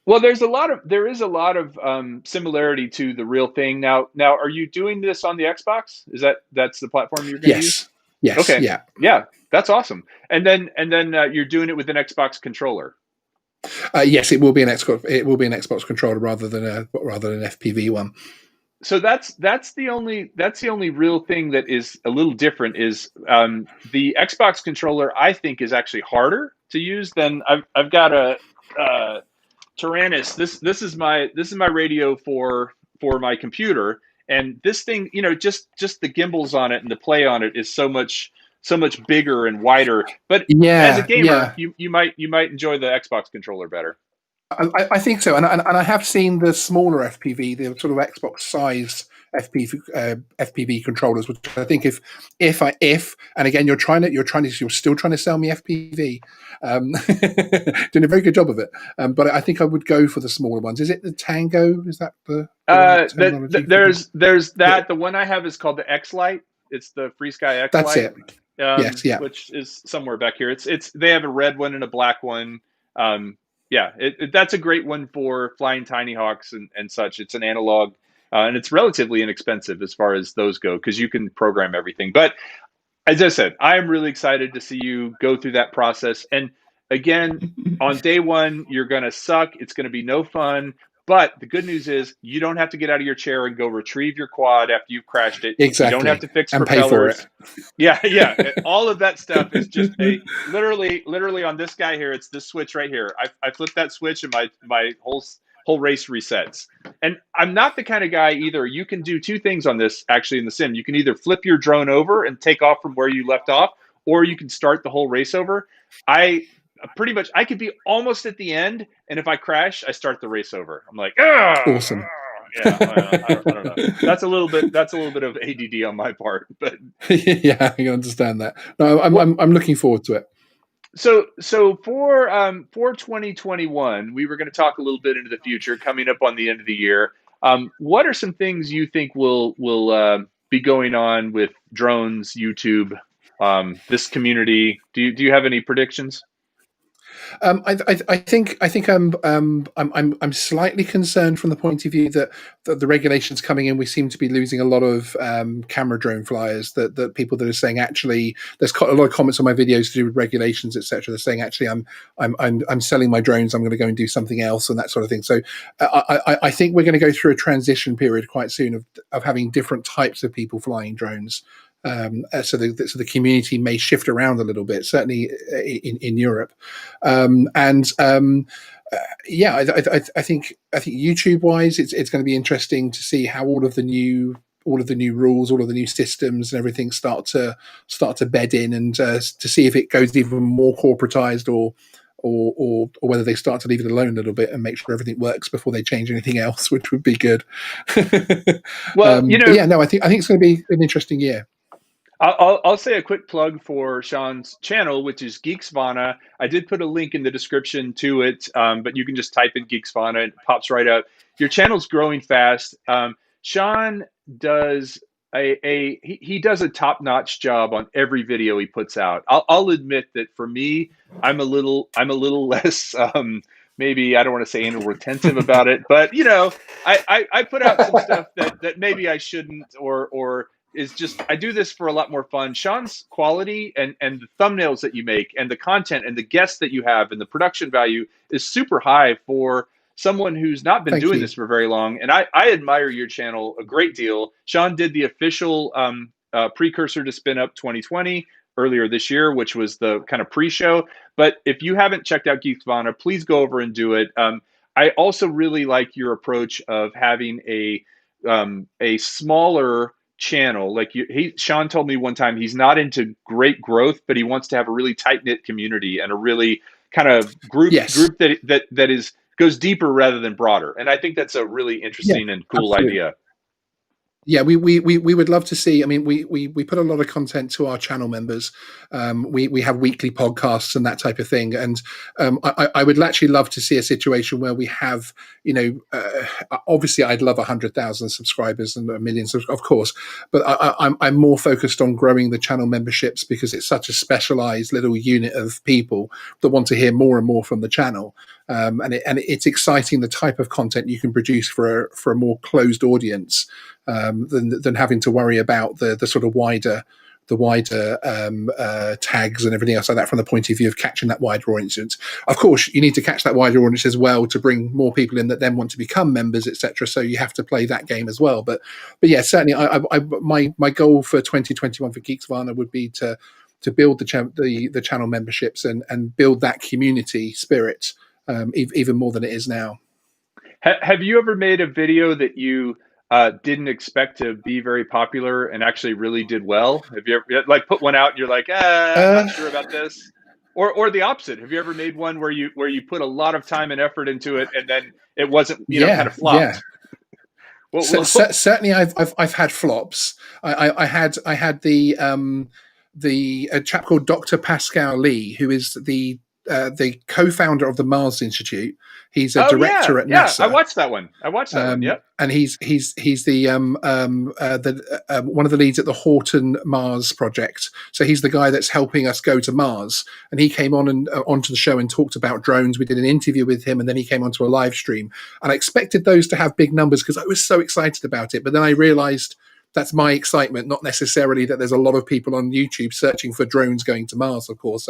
well, there is a lot of similarity to the real thing. Now, are you doing this on the Xbox? That's the platform you're going to use? Yes, yes, Okay, yeah, yeah, that's awesome. And then you're doing it with an Xbox controller. yes. It will be an Xbox controller rather than an FPV one. So that's the only real thing that is a little different is the Xbox controller. I think is actually harder to use than I've got a Tyrannus. This is my radio for my computer, and this thing, just the gimbals on it and the play on it is so much bigger and wider. But as a Yeah, gamer, yeah. you might enjoy the Xbox controller better. I think so, and I have seen the smaller FPV, the sort of Xbox size FPV controllers, which I think and again you're still trying to sell me FPV, doing a very good job of it. But I think I would go for the smaller ones. Is it the Tango? Is that the right terminology for the? There's Yeah, that. The one I have is called the X Lite. It's the Free Sky X that's Lite, it. Yes, yeah. which is somewhere back here. It's they have a red one and a black one. Yeah, that's a great one for flying tiny hawks and such. It's an analog, and it's relatively inexpensive as far as those go because you can program everything. But as I said, I am really excited to see you go through that process. And again, on day one, you're going to suck. It's going to be no fun. But the good news is you don't have to get out of your chair and go retrieve your quad after you've crashed it. You don't have Exactly. to fix And pay for it. propellers. Yeah, yeah. All of that stuff is just a literally on this guy here. It's this switch right here. I flip that switch and my whole race resets. And I'm not the kind of guy either. You can do two things on this actually in the sim. You can either flip your drone over and take off from where you left off, or you can start the whole race over. I pretty much I could be almost at the end, and if I crash, I start the race over. I'm like, ah, Awesome. yeah. I don't know. That's a little bit of ADD on my part, but Yeah, I understand that. No, what I'm looking forward to it. so for 2021, we were going to talk a little bit into the future, coming up on the end of the year. What are some things you think will be going on with drones, YouTube, this community? Do you have any predictions? I think I'm slightly concerned from the point of view that the regulations coming in, we seem to be losing a lot of camera drone flyers. That people that are saying actually, there's a lot of comments on my videos to do with regulations, etc. They're saying actually, I'm selling my drones. I'm going to go and do something else and that sort of thing. So I think we're going to go through a transition period quite soon of having different types of people flying drones. So the community may shift around a little bit, certainly in Europe, and yeah, I think YouTube wise, it's going to be interesting to see how all of the new rules, all of the new systems, and everything start to bed in, and to see if it goes even more corporatized or whether they start to leave it alone a little bit and make sure everything works before they change anything else, which would be good. Well, But yeah, no, I think it's going to be an interesting year. I'll say a quick plug for Sean's channel, which is Geeksvana. I did put a link in the description to it, but you can just type in Geeksvana and it pops right up. Your channel's growing fast. Sean does he does a top-notch job on every video he puts out. I'll admit that for me, I'm a little less maybe I don't want to say anal retentive about it, but I put out some stuff that maybe I shouldn't or is just I do this for a lot more fun. Sean's quality and the thumbnails that you make and the content and the guests that you have and the production value is super high for someone who's not been Thank doing you. this for very long. And I admire your channel a great deal. Sean did the official precursor to Spin Up 2020 earlier this year, which was the kind of pre-show. But if you haven't checked out Geeksvana, please go over and do it. I also really like your approach of having a smaller channel. Like Sean told me one time, he's not into great growth, but he wants to have a really tight knit community and a really kind of group Yes. that is goes deeper rather than broader. And I think that's a really Yeah. interesting and cool Absolutely. idea. Yeah, we would love to see. I mean, we put a lot of content to our channel members. We have weekly podcasts and that type of thing. And I would actually love to see a situation where we have, obviously, I'd love 100,000 subscribers and a million, of course. But I'm more focused on growing the channel memberships because it's such a specialized little unit of people that want to hear more and more from the channel. And it's exciting the type of content you can produce for a more closed audience. Than having to worry about the sort of wider tags and everything else like that from the point of view of catching that wider audience. Of course, you need to catch that wider audience as well to bring more people in that then want to become members, etc. So you have to play that game as well. But yeah, certainly, my goal for 2021 for Geeksvana would be to build the channel memberships and build that community spirit even more than it is now. Have you ever made a video that you didn't expect to be very popular and actually really did well? Have you ever like put one out and you're like, I'm Uh, not sure about this, or the opposite? Have you ever made one where you put a lot of time and effort into it and then it wasn't kind yeah, of yeah. flopped? Well, Certainly, I've had flops. I had the a chap called Dr. Pascal Lee, who is the co-founder of the Mars Institute. He's a oh yeah, director at yeah. I NASA. watched that one. I watched that one. Yep. And he's the one of the leads at the Horton Mars project. So he's the guy that's helping us go to Mars. And he came on and onto the show and talked about drones. We did an interview with him, and then he came onto a live stream. And I expected those to have big numbers because I was so excited about it. But then I realised that's my excitement, not necessarily that there's a lot of people on YouTube searching for drones going to Mars. Of course,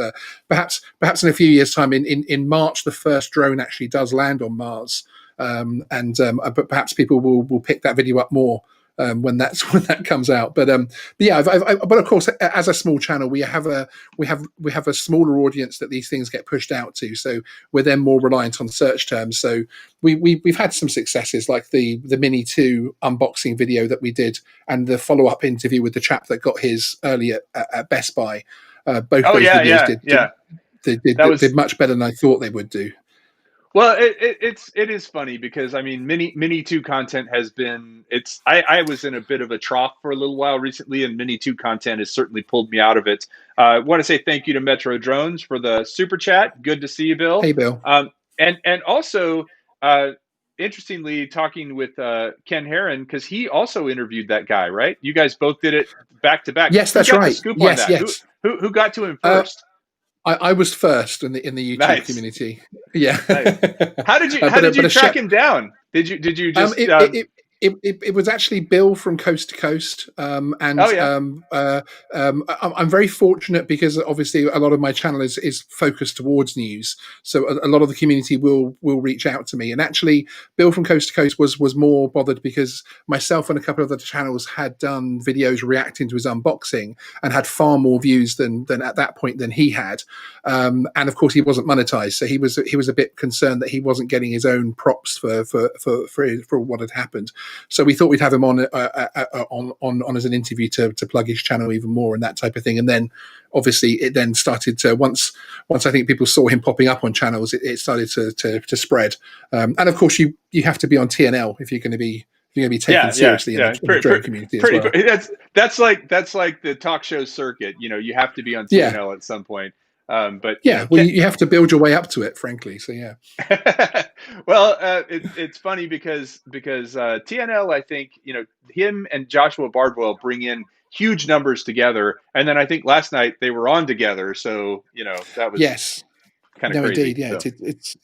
perhaps in a few years' time, in March, the first drone actually does land on Mars. But perhaps people will pick that video up more when that's when that comes out. But yeah, but of course, as a small channel, we have a smaller audience that these things get pushed out to. So we're then more reliant on search terms. So we've had some successes, like the Mini 2 unboxing video that we did, and the follow up interview with the chap that got his earlier at Best Buy. Both Oh those yeah, videos yeah, yeah. That was did much better than I thought they would do. Well, it is funny because I mean, Mini two content has been it's I was in a bit of a trough for a little while recently, and Mini two content has certainly pulled me out of it. I want to say thank you to Metro Drones for the super chat. Good to see you, Bill. Hey, Bill. And also, uh, interestingly, talking with Ken Herron because he also interviewed that guy, right? You guys both did it back to back. Yes, Who that's got the right. scoop on Yes, that? yes. Who got to him Uh, first? I was first in the YouTube Nice. community. Yeah, Nice. How did you but a track chef. him down? Did you Um, just it, it, it, it was actually Bill from Coast to Coast, oh yeah. I'm very fortunate because obviously a lot of my channel is focused towards news, so a lot of the community will reach out to me. And actually, Bill from Coast to Coast was more bothered because myself and a couple of other channels had done videos reacting to his unboxing and had far more views than at that point than he had. And of course, he wasn't monetized, so he was a bit concerned that he wasn't getting his own props for what had happened. So we thought we'd have him on as an interview to plug his channel even more and that type of thing. And then obviously it then started to once I think people saw him popping up on channels, it started to spread. And of course, you have to be on TNL if you're going to be taken Yeah, yeah, seriously yeah. in the drone community as well. That's like the talk show circuit. You know, you have to be on Yeah, TNL at some point. But you yeah. know, Well, you have to build your way up to it, frankly. So yeah. well, it's funny because TNL, I think you know him and Joshua Bardwell bring in huge numbers together, and then I think last night they were on together, so you know that was Yes. kind of No, crazy. indeed, yeah, So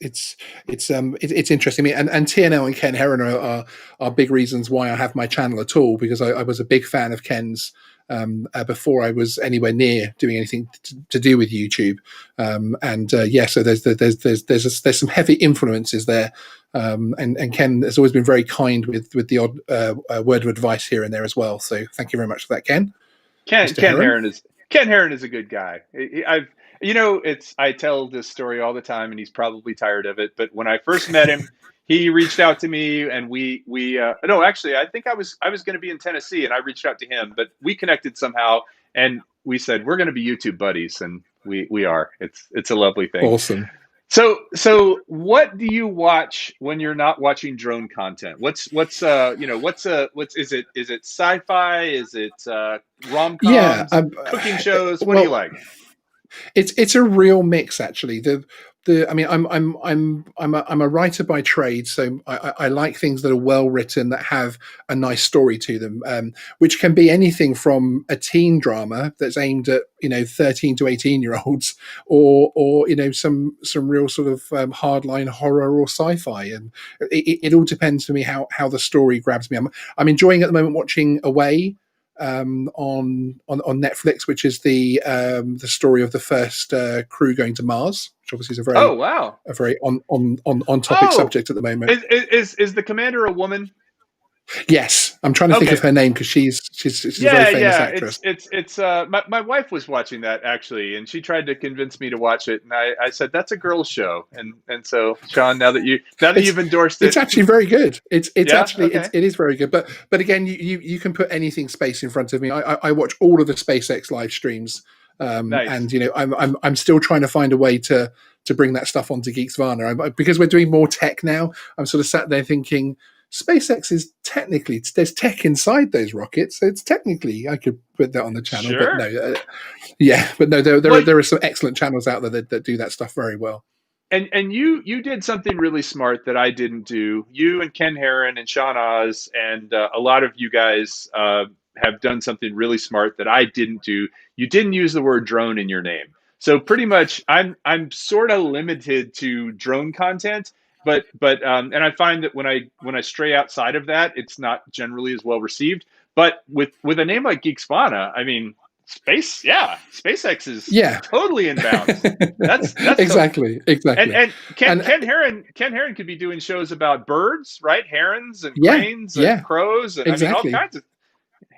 it's interesting. I mean, and TNL and Ken Heron are big reasons why I have my channel at all, because I was a big fan of Ken's before I was anywhere near doing anything to do with YouTube. Yeah, so there's some heavy influences there, and Ken has always been very kind with the odd word of advice here and there as well. So thank you very much for that, Ken, Ken Mr. Ken Heron. Herron is Ken Herron is a good guy. I've you know it's I tell this story all the time, and he's probably tired of it. But when I first met him, he reached out to me, and we no actually I think I was going to be in Tennessee, and I reached out to him, but we connected somehow, and we said we're going to be YouTube buddies, and we are. It's a lovely thing. Awesome. So what do you watch when you're not watching drone content? What's is it sci-fi? Is it Yeah. rom-coms, cooking shows? What do you Well, like? it's a real mix actually. The I mean I'm a writer by trade, so I like things that are well written, that have a nice story to them, which can be anything from a teen drama that's aimed at 13 to 18 year olds, or some real sort of hardline horror or sci-fi, and it all depends for me how the story grabs me. I'm enjoying at the moment watching Away, on Netflix, which is the story of the first crew going to Mars, which obviously is Oh wow. a very on topic Oh, subject at the moment. is the commander a woman? Yes, I'm trying to think of Okay. her name because she's a very Yeah, famous yeah. actress. It's my wife was watching that actually, and she tried to convince me to watch it, and I said that's a girl's show, and so Sean, now that It's you've endorsed it's it, actually very good. It's yeah, actually okay, it is very good. But again, you can put anything space in front of me. I watch all of the SpaceX live streams, nice. and I'm still trying to find a way to bring that stuff onto Geeksvana. Because we're doing more tech now, I'm sort of sat there thinking SpaceX is technically, there's tech inside those rockets, so it's technically I could put that on the channel. But no, Sure. yeah, but no, Well, there are some excellent channels out there that do that stuff very well. and you did something really smart that I didn't do. You and Ken Herron and Sean Oz and a lot of you guys have done something really smart that I didn't do. You didn't use the word drone in your name. So pretty much, I'm sort of limited to drone content, but and I find that when I stray outside of that, it's not generally as well received. But with a name like Geeksvana, I mean, Space, yeah, SpaceX is Yeah. totally in bounds. That's totally. Exactly, And exactly. And Ken Heron could be doing shows about birds, right? Herons and yeah, cranes and yeah, crows, and I mean all exactly. kinds of.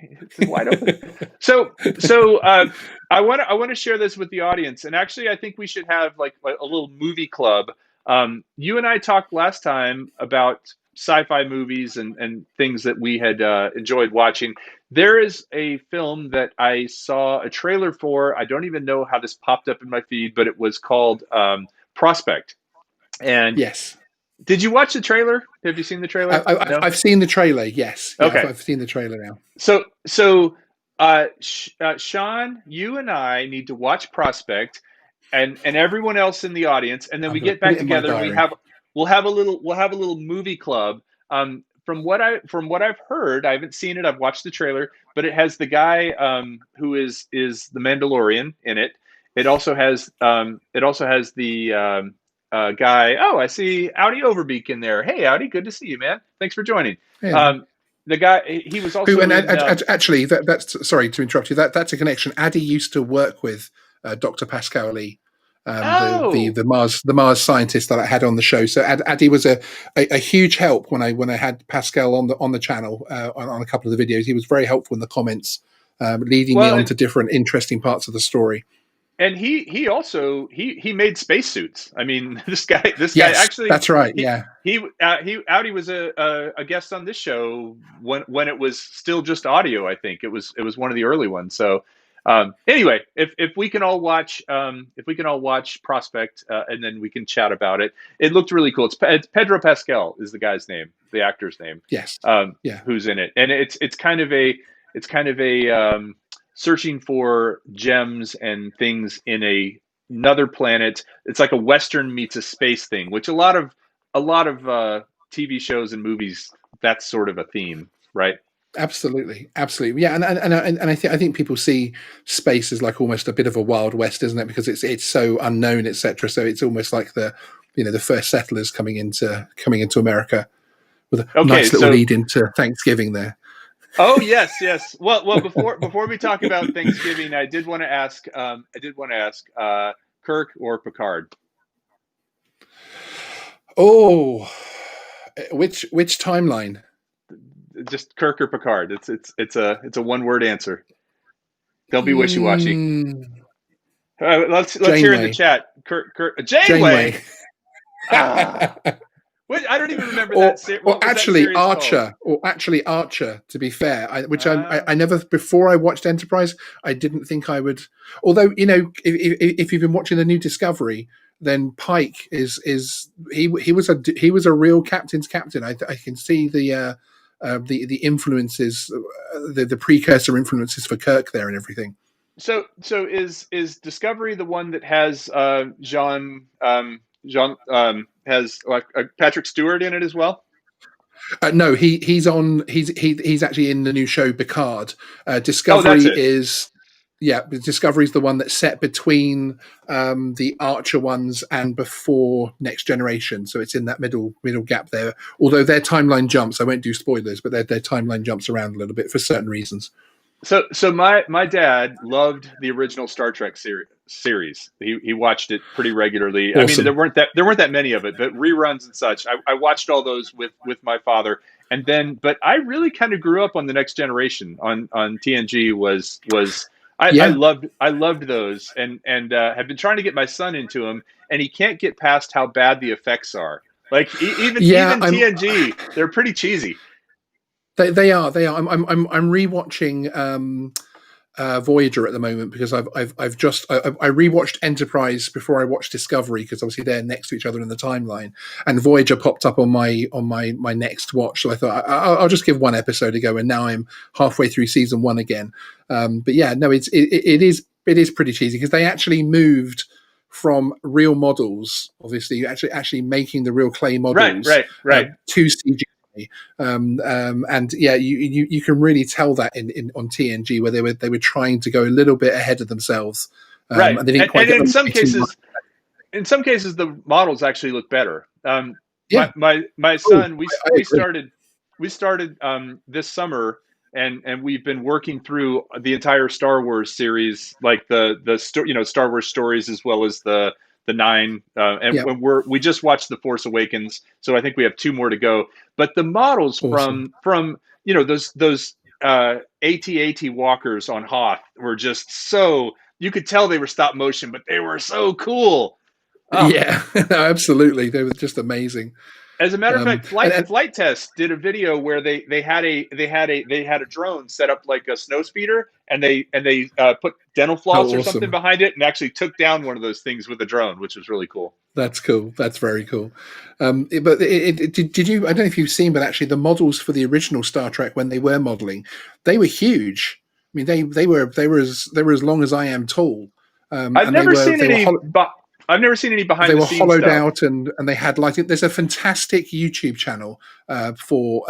It's wide open. So I want to share this with the audience, and actually I think we should have like a little movie club. You and I talked last time about sci-fi movies and things that we had enjoyed watching. There is a film that I saw a trailer for. I don't even know how this popped up in my feed, but it was called Prospect. And Yes. did you watch the trailer? Have you seen the trailer? No. I've seen the trailer. Yes, yeah, Okay. I've seen the trailer now. Sean, you and I need to watch Prospect, and everyone else in the audience, and then I'm we going to get put back it in my together and diary. we'll have a little movie club. From what I've heard, I haven't seen it. I've watched the trailer, but it has the guy who is the Mandalorian in it. It also has the guy. Oh, I see Audi Overbeek in there. Hey, Audi, good to see you, man. Thanks for joining. Yeah. Um, the guy, he was Who also and in. actually, that's sorry to interrupt you. That's a connection. Addy used to work with Dr. Pascal Lee, Oh, the Mars scientist that I had on the show. So Addy was a huge help when I had Pascal on the channel on a couple of the videos. He was very helpful in the comments, leading me well, on to different interesting parts of the story. and he also he made spacesuits. I mean, this guy Yes, actually that's right. he Yeah, he Audi was a guest on this show when it was still just audio. I think it was one of the early ones. So anyway, if we can all watch Prospect and then we can chat about it. It looked really cool. It's Pedro Pascal is the guy's name, the actor's name, yes, yeah, who's in it, and it's kind of a searching for gems and things in another planet. It's like a Western meets a space thing, which a lot of TV shows and movies, that's sort of a theme, right? absolutely, absolutely. Yeah, and I think people see space as like almost a bit of a wild west, isn't it? Because it's so unknown, etc. So it's almost like the first settlers coming into America with a Okay, nice little so lead into Thanksgiving there. oh yes, yes. Well, before we talk about Thanksgiving, I did want to ask, Kirk or Picard? Oh, which timeline? Just Kirk or Picard? It's a one word answer. Don't be wishy washy. Mm, Let's hear in the Janeway, chat. Janeway. Janeway. Ah, I don't even remember or that. or What was that actually series called? Archer, to be fair, which Uh, I never before I watched Enterprise, I didn't think I would. Although if you've been watching the new Discovery, then Pike is he was a real captain's captain. I can see the influences, the precursor influences for Kirk there and everything. so is Discovery the one that has Jean has like Patrick Stewart in it as well? No, he's actually in the new show Picard. Oh, that's Discovery it. is yeah, Discovery is the one that's set between the Archer ones and before Next Generation, so it's in that middle gap there. Although their timeline jumps, I won't do spoilers, but their timeline jumps around a little bit for certain reasons. So my dad loved the original Star Trek series. He watched it pretty regularly. I mean, Awesome. there weren't that many of it, but reruns and such. I watched all those with my father, and then but I really kind of grew up on the Next Generation on TNG. Was Yeah, I loved those, and have been trying to get my son into them, and he can't get past how bad the effects are. Like yeah. even TNG, they're pretty cheesy. They are. They are. I'm rewatching Voyager at the moment because I've just I rewatched Enterprise before I watched Discovery because obviously they're next to each other in the timeline, and Voyager popped up on my next watch. So I thought I'll just give one episode a go, and now I'm halfway through season one again. But yeah, no, it is pretty cheesy because they actually moved from real models, obviously actually making the real clay Right, models right, right. to CGI. And yeah, you can really tell that in on TNG where they were trying to go a little bit ahead of themselves, Right, and they didn't quite and get the way too much. in some cases, the models actually look better. Yeah. My Oh, son, I agree. we started this summer. and we've been working through the entire Star Wars series, like Star Wars stories as well as the nine. And Yeah, when we just watched The Force Awakens, so I think we have two more to go. But the models awesome. from those AT-AT walkers on Hoth were just so, you could tell they were stop motion, but they were so cool. Oh, Yeah, no, absolutely. They were just amazing. as a matter of fact, And Flight Test did a video where they had a drone set up like a snow speeder, and they put dental how floss or something awesome. behind it, and actually took down one of those things with a drone, which was really cool. That's cool. That's very cool. But did you? I don't know if you've seen, but actually, the models for the original Star Trek when they were modeling, they were huge. I mean, they were as long as I am tall, I've and they never were seen they were any, but I've never seen any they behind the were scenes hollowed stuff. out, and they had like there's a fantastic YouTube channel for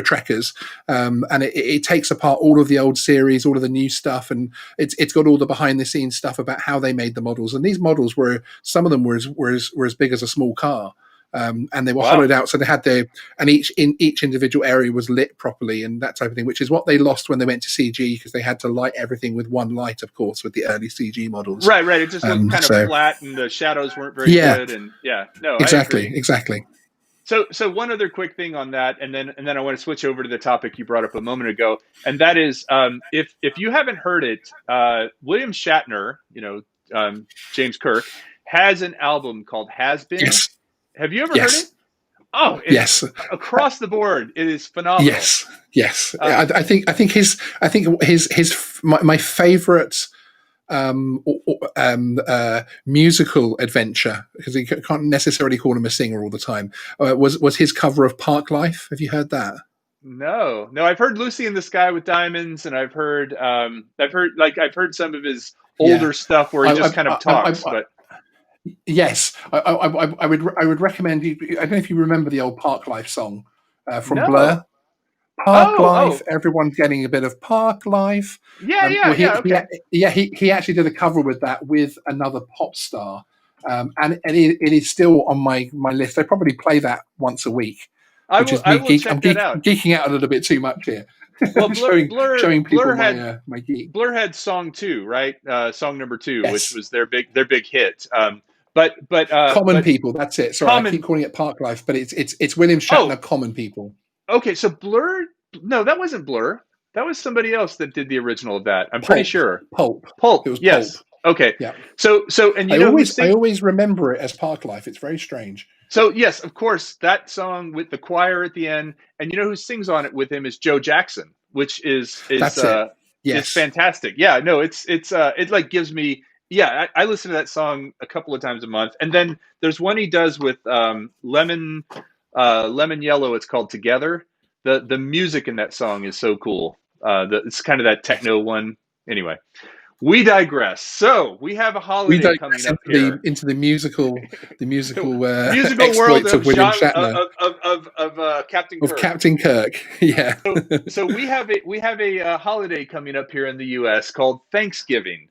trekkers, and it takes apart all of the old series, all of the new stuff, and it's got all the behind the scenes stuff about how they made the models. And these models were, some of them were as big as a small car. And they were Wow. hollowed out, so they had their, and each individual area was lit properly and that type of thing, which is what they lost when they went to CG, because they had to light everything with one light, of course, with the early CG models. Right, right. It just looked kind of So flat, and the shadows weren't very yeah, good. And yeah, no, I exactly, agree. exactly. So one other quick thing on that, and then I want to switch over to the topic you brought up a moment ago, and that is, if you haven't heard it, William Shatner, James Kirk, has an album called Has Been. Yes, Have you ever heard it? yes, Oh, it's yes, across the board. It is phenomenal. yes, yes. Uh, I think his my favorite musical adventure, because you can't necessarily call him a singer all the time, was his cover of Park Life. Have you heard that? no, no, I've heard Lucy in the Sky with Diamonds, and I've heard some of his Yeah, older stuff where he I, just I, kind of I, talks, I, but yes, I would recommend you. I don't know if you remember the old Park Life song from Blur. no. Park Oh, Life, oh, everyone's getting a bit of Park Life. yeah, yeah, Well, yeah. Okay. he actually did a cover with that with another pop star, and it is still on my list. I probably play that once a week, I which will. is I me will check that out. geeking out a little bit too much here. Well, Showing people my geek. Blur had song two, right? Song number two, which Yes, was their big hit. But Common People. That's it. Sorry, I keep Common. calling it Park Life, but it's William Oh, Shatner. Common People. okay. So Blur. No, that wasn't Blur. That was somebody else that did the original of that. I'm pretty Pulp. sure. Pulp. It Pulp. was Pulp. Yes. Okay. Yeah. And you know who I sing? always remember it as Park Life. It's very strange. So yes, of course, that song with the choir at the end, and you know who sings on it with him is Joe Jackson, which is is That's it. uh is Yes. fantastic. Yeah, no, it like gives me, yeah. I listen to that song a couple of times a month, and then there's one he does with Lemon Yellow. It's called Together. The music in that song is so cool. It's kind of that techno one. Anyway, we digress. So we have a We holiday coming digress up into here. the musical Musical world exploits of of William Jean Shatner, Captain of Kirk. Captain Kirk. Yeah, So we have a holiday coming up here in the U.S. called Thanksgiving.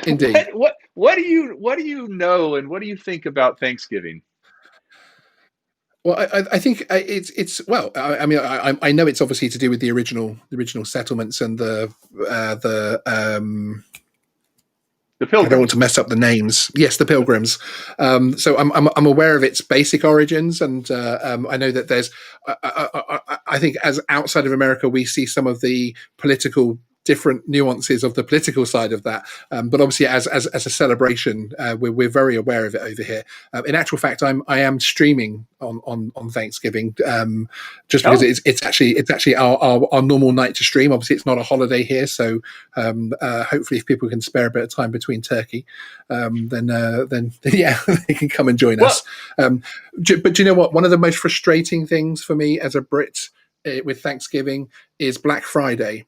indeed. What do you know, and what do you think about Thanksgiving? Well, I think it's well. I mean, I know it's obviously to do with the original settlements and the The I don't want to Pilgrims. mess up the names. Yes, the Pilgrims. So I'm aware of its basic origins, and I know that there's. I think as outside of America, we see some of the political different nuances of the political side of that. But obviously, as a celebration, we're very aware of it over here. In actual fact, I am streaming on Thanksgiving, just because Oh, it's actually our normal night to stream. Obviously, it's not a holiday here, so hopefully, if people can spare a bit of time between turkey, then yeah, they can come and join well, us. But do you know what? One of the most frustrating things for me as a Brit with Thanksgiving is Black Friday.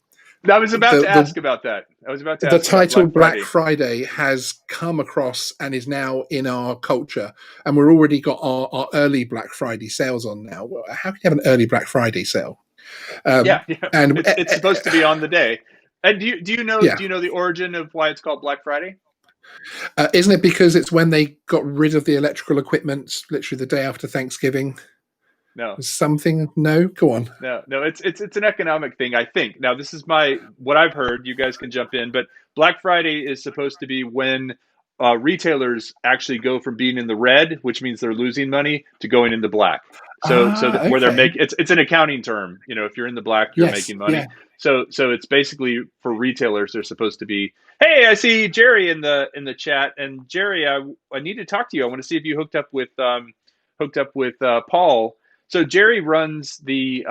I was about The to the ask about that. I was about to the ask about title Black Black Friday. Friday has come across and is now in our culture, and we're already got our early Black Friday sales on now. How can you have an early Black Friday sale? Yeah, Um, yeah. and It's supposed to be on the day. And do you know yeah, do you know the origin of why it's called Black Friday? isn't it because it's when they got rid of the electrical equipment literally the day after Thanksgiving? no. something. No, go on. No, no, it's an economic thing, I think. Now, this is my what I've heard. You guys can jump in, but Black Friday is supposed to be when retailers actually go from being in the red, which means they're losing money, to going into black. So Ah, that where they're okay. making it's an accounting term. If you're in the black, you're Yes, making yeah. money. So it's basically for retailers. They're supposed to be. Hey, I see Jerry in the chat, and Jerry, I need to talk to you. I want to see if you hooked up with Paul. So Jerry runs the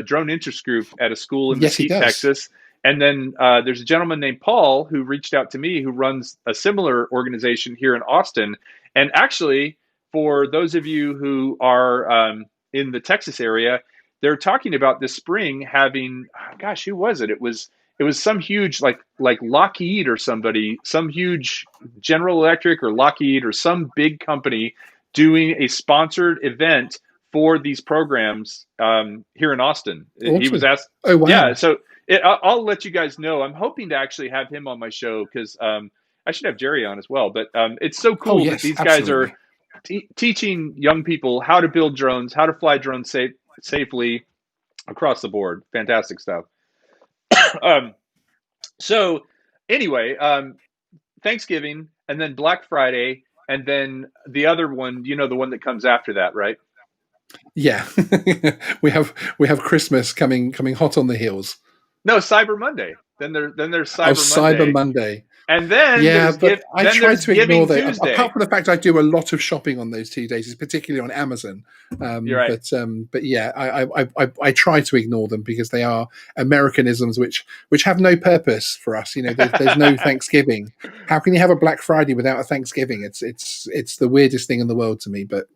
drone interest group at a school in Yes, he Mesquite, does. Texas, and then there's a gentleman named Paul who reached out to me who runs a similar organization here in Austin. And actually, for those of you who are in the Texas area, they're talking about this spring having, gosh, who was it? It was some huge like Lockheed or somebody, some huge General Electric or Lockheed or some big company doing a sponsored event for these programs here in Austin. He was Awesome. asked, Oh, yeah. wow. So I'll let you guys know. I'm hoping to actually have him on my show because I should have Jerry on as well. But it's so Oh, cool that yes, these guys are absolutely. teaching young people how to build drones, how to fly drones safely across the board. Fantastic stuff. Um, so anyway, Thanksgiving and then Black Friday and then the other one, the one that comes after that, right? Yeah. we have Christmas coming hot on the heels. No, Cyber Monday. Then there's Oh, Cyber Cyber Monday, Monday. and then Yeah, there's but give I then try there's to ignore Giving the. Apart Tuesday. from the fact I do a lot of shopping on those 2 days, particularly on Amazon. You're right. But yeah, I try to ignore them because they are Americanisms which have no purpose for us. There's no Thanksgiving. How can you have a Black Friday without a Thanksgiving? It's the weirdest thing in the world to me. But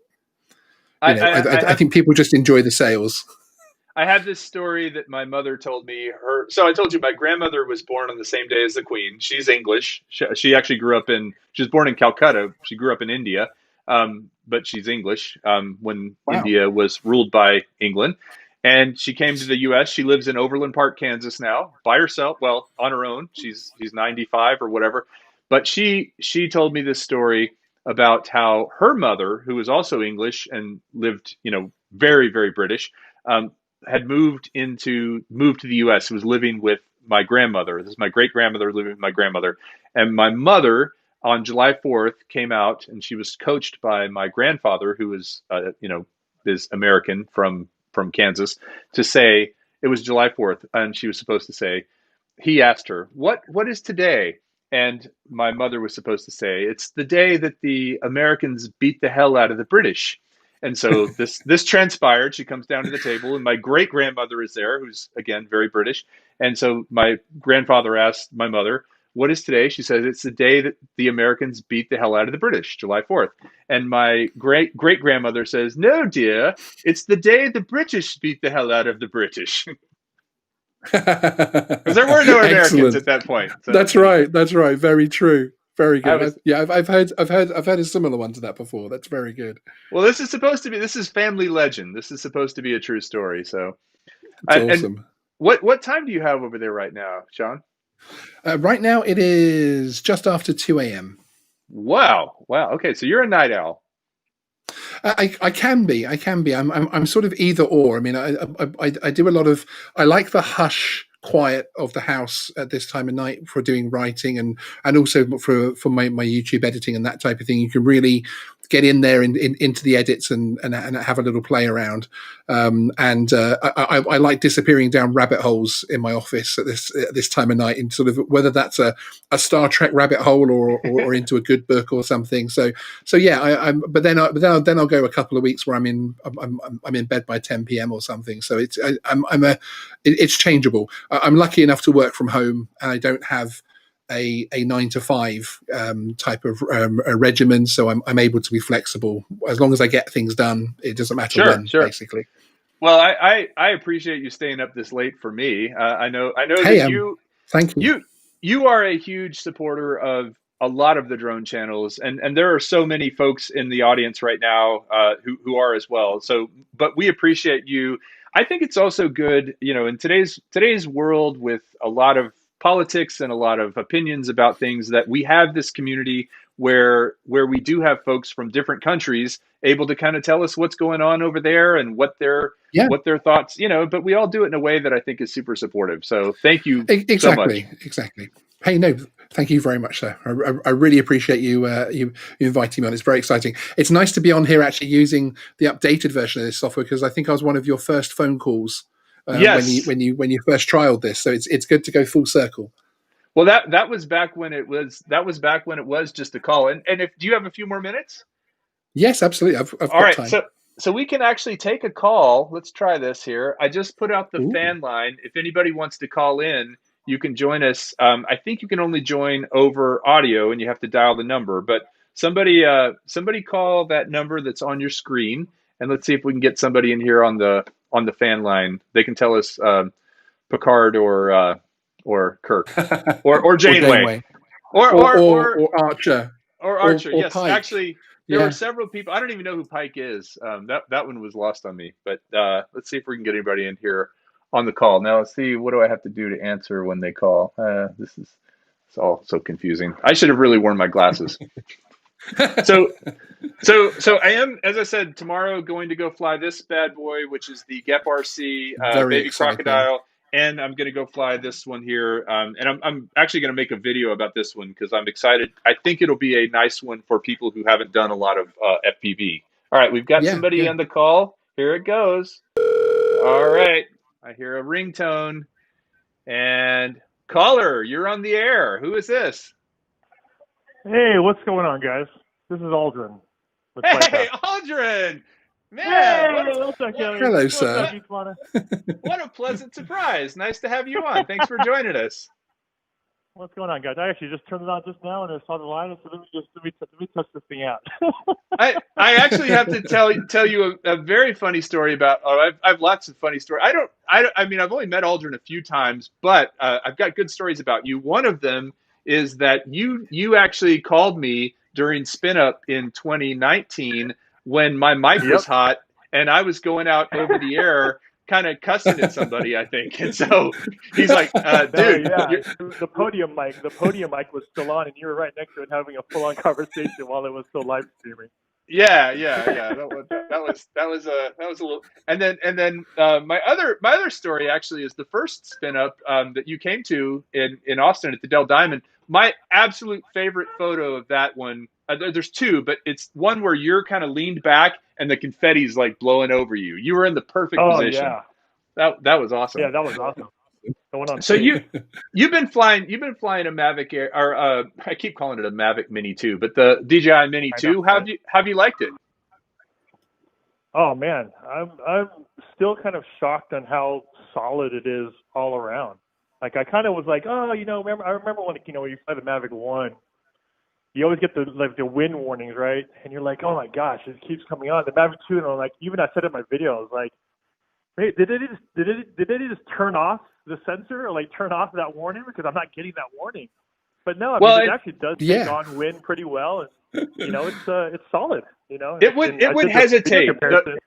I, I, I I have think people just enjoy the sales. I have this story that my mother told me. So I told you my grandmother was born on the same day as the Queen. She's English. She actually grew up in. She was born in Calcutta. She grew up in India, but she's English. When Wow. India was ruled by England, and she came to the U.S. She lives in Overland Park, Kansas now, by herself. Well, on her own. She's 95 or whatever. But she told me this story about how her mother, who was also English and lived, very very British. Um, had moved to the U.S. Was living with my grandmother. This is my great grandmother living with my grandmother, and my mother on July 4th came out, and she was coached by my grandfather, who is is American from Kansas, to say it was July 4th, and she was supposed to say he asked her what is today. And my mother was supposed to say, it's the day that the Americans beat the hell out of the British. And so this transpired. She comes down to the table, and my great grandmother is there, who's again very British. And so my grandfather asked my mother, "What is today?" She says, "It's the day that the Americans beat the hell out of the British, July 4th." And my great great grandmother says, "No, dear, it's the day the British beat the hell out of the British," because there were no Americans Excellent. at that point. So That's right. That's right. Very true. Very I good. was I've heard a similar one to that before. That's very good. well. This is family legend. This is supposed to be a true story. So It's and awesome. what time do you have over there right now, Sean? Right now it is just after 2 a.m. Wow, wow. Okay, so you're a night owl. I can be. I can be. I'm sort of either or. I mean, I do a lot of. I like the hush quiet of the house at this time of night for doing writing and also for my YouTube editing and that type of thing. You can really get in there into the edits and have a little play around. I like disappearing down rabbit holes in my office at this time of night, in sort of whether that's a Star Trek rabbit hole or into a good book or something. So yeah, but then I'll go a couple of weeks where I'm in bed by 10 p.m. or something. So it's changeable. I'm lucky enough to work from home, and I don't have a 9 to 5 type of a regimen, so I'm able to be flexible as long as I get things done. It doesn't matter Sure, when, sure. basically. Well, I appreciate you staying up this late for me. I know Hey, that you thank you. you you are a huge supporter of a lot of the drone channels, and there are so many folks in the audience right now who are as well. So, but we appreciate you. I think it's also good, in today's world with a lot of politics and a lot of opinions about things, that we have this community where we do have folks from different countries able to kind of tell us what's going on over there and Yeah, what their thoughts, but we all do it in a way that I think is super supportive. So thank you so much. exactly. Hey, no, thank you very much, sir. I really appreciate you inviting me on. It's very exciting. It's nice to be on here actually using the updated version of this software, because I think I was one of your first phone calls Yes. when you first trialed this. So it's good to go full circle. Well, that was back when it was just a call. And if do you have a few more minutes? Yes, absolutely. I've All got right, time. so we can actually take a call. Let's try this here. I just put out the Ooh. fan line. If anybody wants to call in, you can join us. I think you can only join over audio, and you have to dial the number. But somebody call that number that's on your screen, and let's see if we can get somebody in here on the fan line. They can tell us Picard or Kirk or Or Janeway Janeway, or or or or Archer, or Archer. or Yes, Pike. actually, there were Yeah. several people. I don't even know who Pike is. That one was lost on me. But let's see if we can get anybody in here on the call. Now let's see. What do I have to do to answer when they call? It's all so confusing. I should have really worn my glasses. So so I am, as I said, tomorrow going to go fly this bad boy, which is the Gep RC Very Baby exciting. Crocodile, and I'm going to go fly this one here. And I'm actually going to make a video about this one because I'm excited. I think it'll be a nice one for people who haven't done a lot of FPV. All right, we've got Yeah, somebody yeah. on the call. Here it goes. All right, I hear a ringtone, and caller, you're on the air. Who is this? Hey, what's going on, guys? This is Aldrin with Flight Hey, Path. Aldrin! Man, Hey, what's up, what Kelly? Hello, What's up, sir. what Geeksvana? what a pleasant surprise. Nice to have you on. Thanks for joining us. What's going on, guys? I actually just turned it on just now and I saw the line, so let me test this thing out. I actually have to tell you a very funny story about. Oh, I've lots of funny stories. I mean, I've only met Aldrin a few times, but I've got good stories about you. One of them is that you actually called me during Spin Up in 2019 when my mic was Yep. hot and I was going out over the air kind of cussing at somebody, I think. And so he's like, No, dude, yeah. The podium mic was still on, and you were right next to it having a full-on conversation while it was still live streaming. yeah. That was a little. And then my other story actually is the first spin up that you came to in Austin at the Dell Diamond. My absolute favorite photo of that one. There's two, but it's one where you're kind of leaned back and the confetti's like blowing over you. You were in the perfect Oh position. yeah, That was awesome. yeah, that was awesome. The one on So stage. you've been flying a Mavic Air, or I keep calling it a Mavic Mini 2, but the DJI Mini I know, 2. right? Have you liked it? Oh man, I'm still kind of shocked on how solid it is all around. Like I kind of was like, oh, I remember when when you fly the Mavic 1, you always get the wind warnings, right? And you're like, oh my gosh, it keeps coming on. The Mavic 2, and I'm like, even I said in my video, I was like, wait, did they just turn off the sensor or like turn off that warning because I'm not getting that warning? But no, I Well, mean it actually does take on wind pretty well, and it's solid. it I would did the video hesitate. comparison.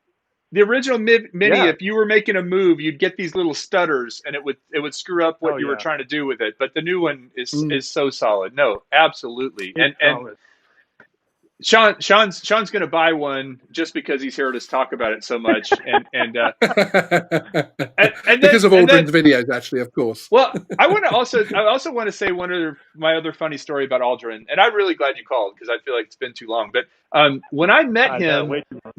The original Mini, Yeah. if you were making a move, you'd get these little stutters, and it would screw up Oh what you were yeah. trying to do with it. But the new one Mm. is so solid. No, absolutely. It's And solid. Sean's going to buy one just because he's heard us talk about it so much, and then Because of and then Aldrin's videos, actually, of course. well, I also want to say my other funny story about Aldrin, and I'm really glad you called because I feel like it's been too long. But when I met I bet him, way too much.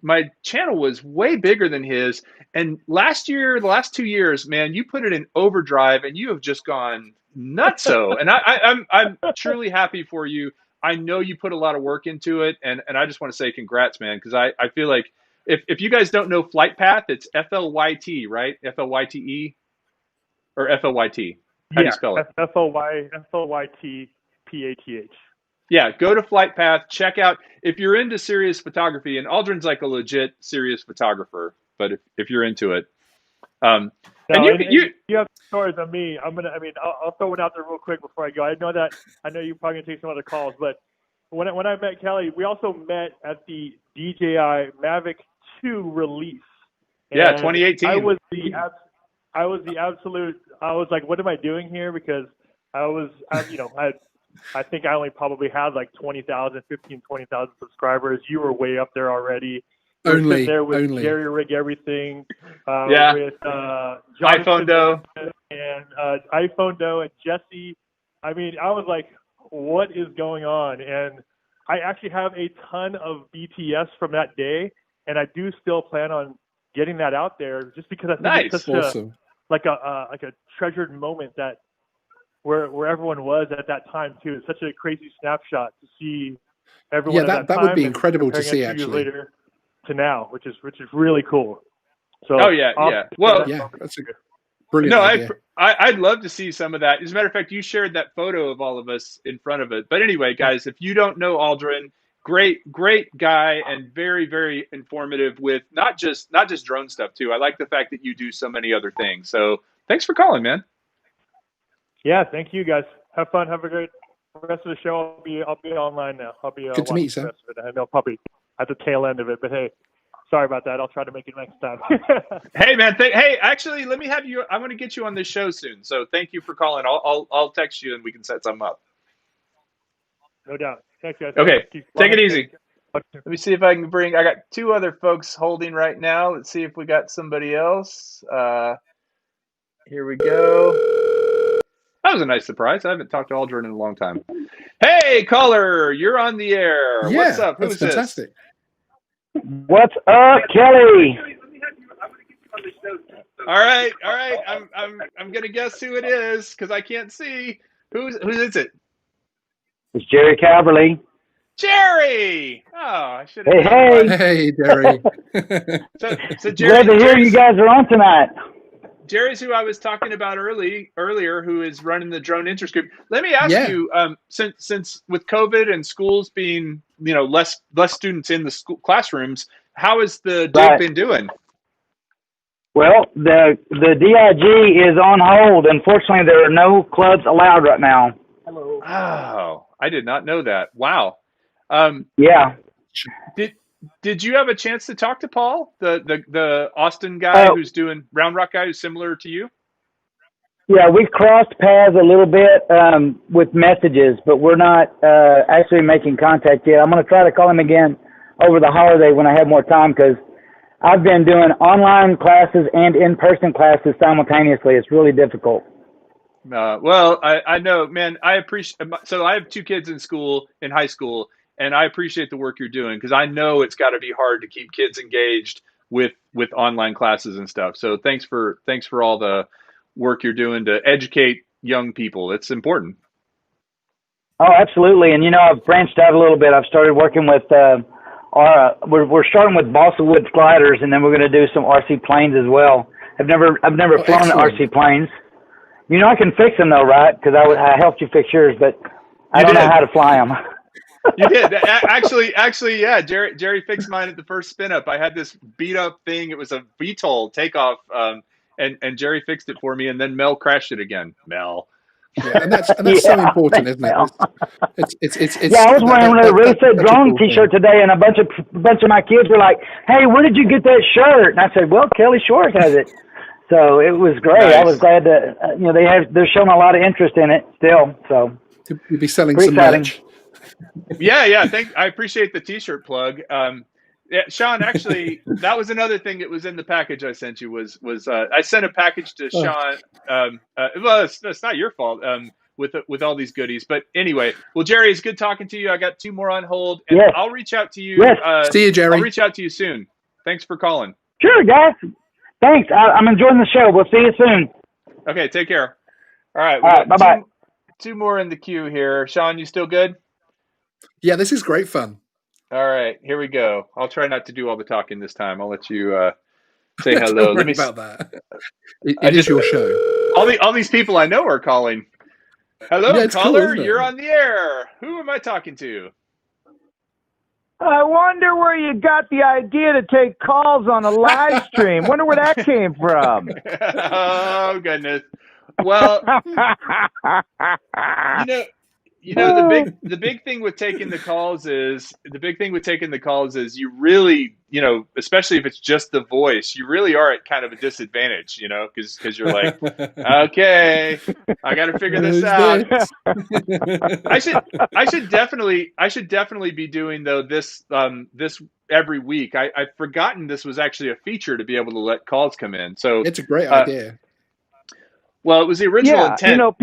my channel was way bigger than his. And the last 2 years, man, you put it in overdrive, and you have just gone nutso. And I'm truly happy for you. I know you put a lot of work into it, and I just want to say congrats, man, because I feel like if you guys don't know Flight Path, it's FLYT, right? FLYTE or FLYT. How do you Yeah. spell it? FLYTPATH. Yeah, go to Flight Path, check out if you're into serious photography, and Aldrin's like a legit serious photographer, but if you're into it. And No, you and you you have stories on me. I'll throw one out there real quick before I go. I know you're probably gonna take some other calls, but when I met Kelly, we also met at the DJI Mavic 2 release. yeah, And 2018. I was like, what am I doing here? Because I had I think I only probably had like 20,000, 15, 20,000 subscribers. You were way up there already. You were sitting there with Jerry Rig Everything, with iPhone Doe and iPhone Doe and Jesse. I mean, I was like, what is going on? And I actually have a ton of BTS from that day, and I do still plan on getting that out there just because I think it's such awesome. a treasured moment that where everyone was at that time too. It's such a crazy snapshot to see everyone. Yeah, at that time would be incredible to see, 2 years actually. later to now, which is really cool. So Well, that's a brilliant idea. I'd love to see some of that. As a matter of fact, you shared that photo of all of us in front of it. But anyway, guys, if you don't know Aldrin, great guy and very, very informative with not just drone stuff too. I like the fact that you do so many other things. So thanks for calling, man. Yeah, thank you guys. Have fun. Have a great rest of the show. I'll be online now. I'll be good to meet you, sir. The rest of it. I know probably at the tail end of it, but hey, sorry about that. I'll try to make it next time. Hey, man. Hey, actually, let me have you. I want to get you on this show soon. So thank you for calling. I'll text you and we can set something up. No doubt. Thanks, guys. Okay, take it easy. Let me see if I can I got two other folks holding right now. Let's see if we got somebody else. Here we go. That was a nice surprise. I haven't talked to Aldrin in a long time. Hey, caller, you're on the air. Yeah, what's up? Who's this? Fantastic. What's up, Kelly? All right. I'm gonna guess who it is because I can't see. Who is it? It's Jerry Calverley. Jerry. Oh, I should have. Hey, Jerry. So Jerry. Glad to hear you guys are on tonight. Jerry's who I was talking about earlier, who is running the drone interest group. Let me ask you, since with COVID and schools being, less students in the school classrooms, how has the dig been doing? Well, the DIG is on hold. Unfortunately, there are no clubs allowed right now. Hello. Oh, I did not know that. Wow. Yeah. Did you have a chance to talk to Paul, the Austin guy who's doing Round Rock guy who's similar to you? Yeah, we crossed paths a little bit with messages, but we're not actually making contact yet. I'm going to try to call him again over the holiday when I have more time because I've been doing online classes and in-person classes simultaneously. It's really difficult. Well, I know, man. I appreciate. So I have two kids in high school. And I appreciate the work you're doing because I know it's got to be hard to keep kids engaged with online classes and stuff. So thanks for all the work you're doing to educate young people. It's important. Oh, absolutely. And I've branched out a little bit. I've started working with we're starting with balsa wood gliders, and then we're going to do some RC planes as well. I've never flown the RC planes. I can fix them though, right? Because I helped you fix yours, but I don't know how to fly them. You did actually, yeah. Jerry fixed mine at the first spin up. I had this beat up thing. It was a VTOL takeoff, and Jerry fixed it for me. And then Mel crashed it again. Mel. Yeah, and that's so important, isn't it? It's I was wearing a Really Fit Drone T-shirt today, and a bunch of my kids were like, "Hey, where did you get that shirt?" And I said, "Well, Kelly Shores has it." So it was great. Nice. I was glad that they're showing a lot of interest in it still. So you'll be selling some merch. Yeah. I appreciate the T-shirt plug. Yeah, Sean. Actually, that was another thing that was in the package I sent you. Was I sent a package to Sean? Well, it's not your fault. With all these goodies, but anyway. Well, Jerry, it's good talking to you. I got two more on hold, and yes. I'll reach out to you. Yes. See you, Jerry. I'll reach out to you soon. Thanks for calling. Sure, guys. Thanks. I'm enjoying the show. We'll see you soon. Okay, take care. All right. Bye-bye. Two more in the queue here. Sean, you still good? Yeah, this is great fun. All right, here we go. I'll try not to do all the talking this time. I'll let you say hello. Don't worry about that. It is your show. All these people I know are calling. Hello, yeah, caller. Cool, you're on the air. Who am I talking to? I wonder where you got the idea to take calls on a live stream. Wonder where that came from. Oh, goodness. Well, The big thing with taking the calls is you really, especially if it's just the voice, you really are at kind of a disadvantage, because you're like, okay, I got to figure this Who's out. this? I should definitely be doing though this every week. I've forgotten this was actually a feature to be able to let calls come in. So, It's a great uh, idea. well, it was the original Yeah, intent. Go ahead.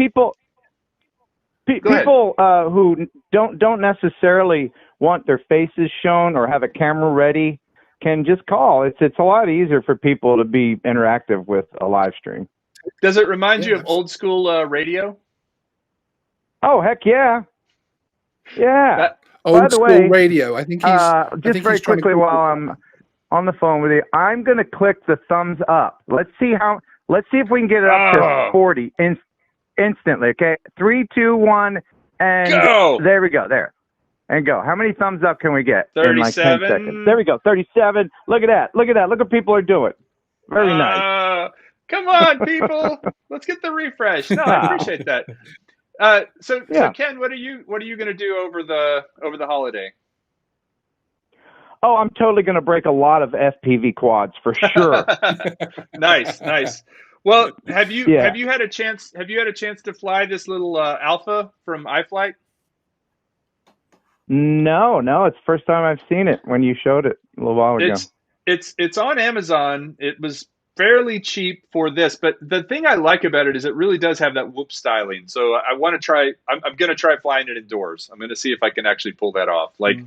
people who don't necessarily want their faces shown or have a camera ready can just call. It's a lot easier for people to be interactive with a live stream. Does it remind you of Yes. old school radio? Oh heck yeah, yeah. That By Old the school way, radio. I think just very he's trying to quickly call while I'm on the phone with you, I'm going to click the thumbs up. Let's see if we can get it up to 40 instantly. Okay, 3, 2, 1, and Go! there we go. There and go. How many thumbs up can we get in like 10 37. seconds? There we go. 37. Look at that. Look what people are doing. Very nice. Come on, people. Let's get the refresh. No, I appreciate that. So Yeah. Ken, what are you going to do over the holiday? Oh, I'm totally going to break a lot of FPV quads for sure. Nice. Well, have you Yeah. had a chance to fly this little Alpha from iFlight? No, it's the first time I've seen it when you showed it a little while ago. It's on Amazon. It was fairly cheap for this, but the thing I like about it is it really does have that whoop styling. So I want to try. I'm going to try flying it indoors. I'm going to see if I can actually pull that off. Like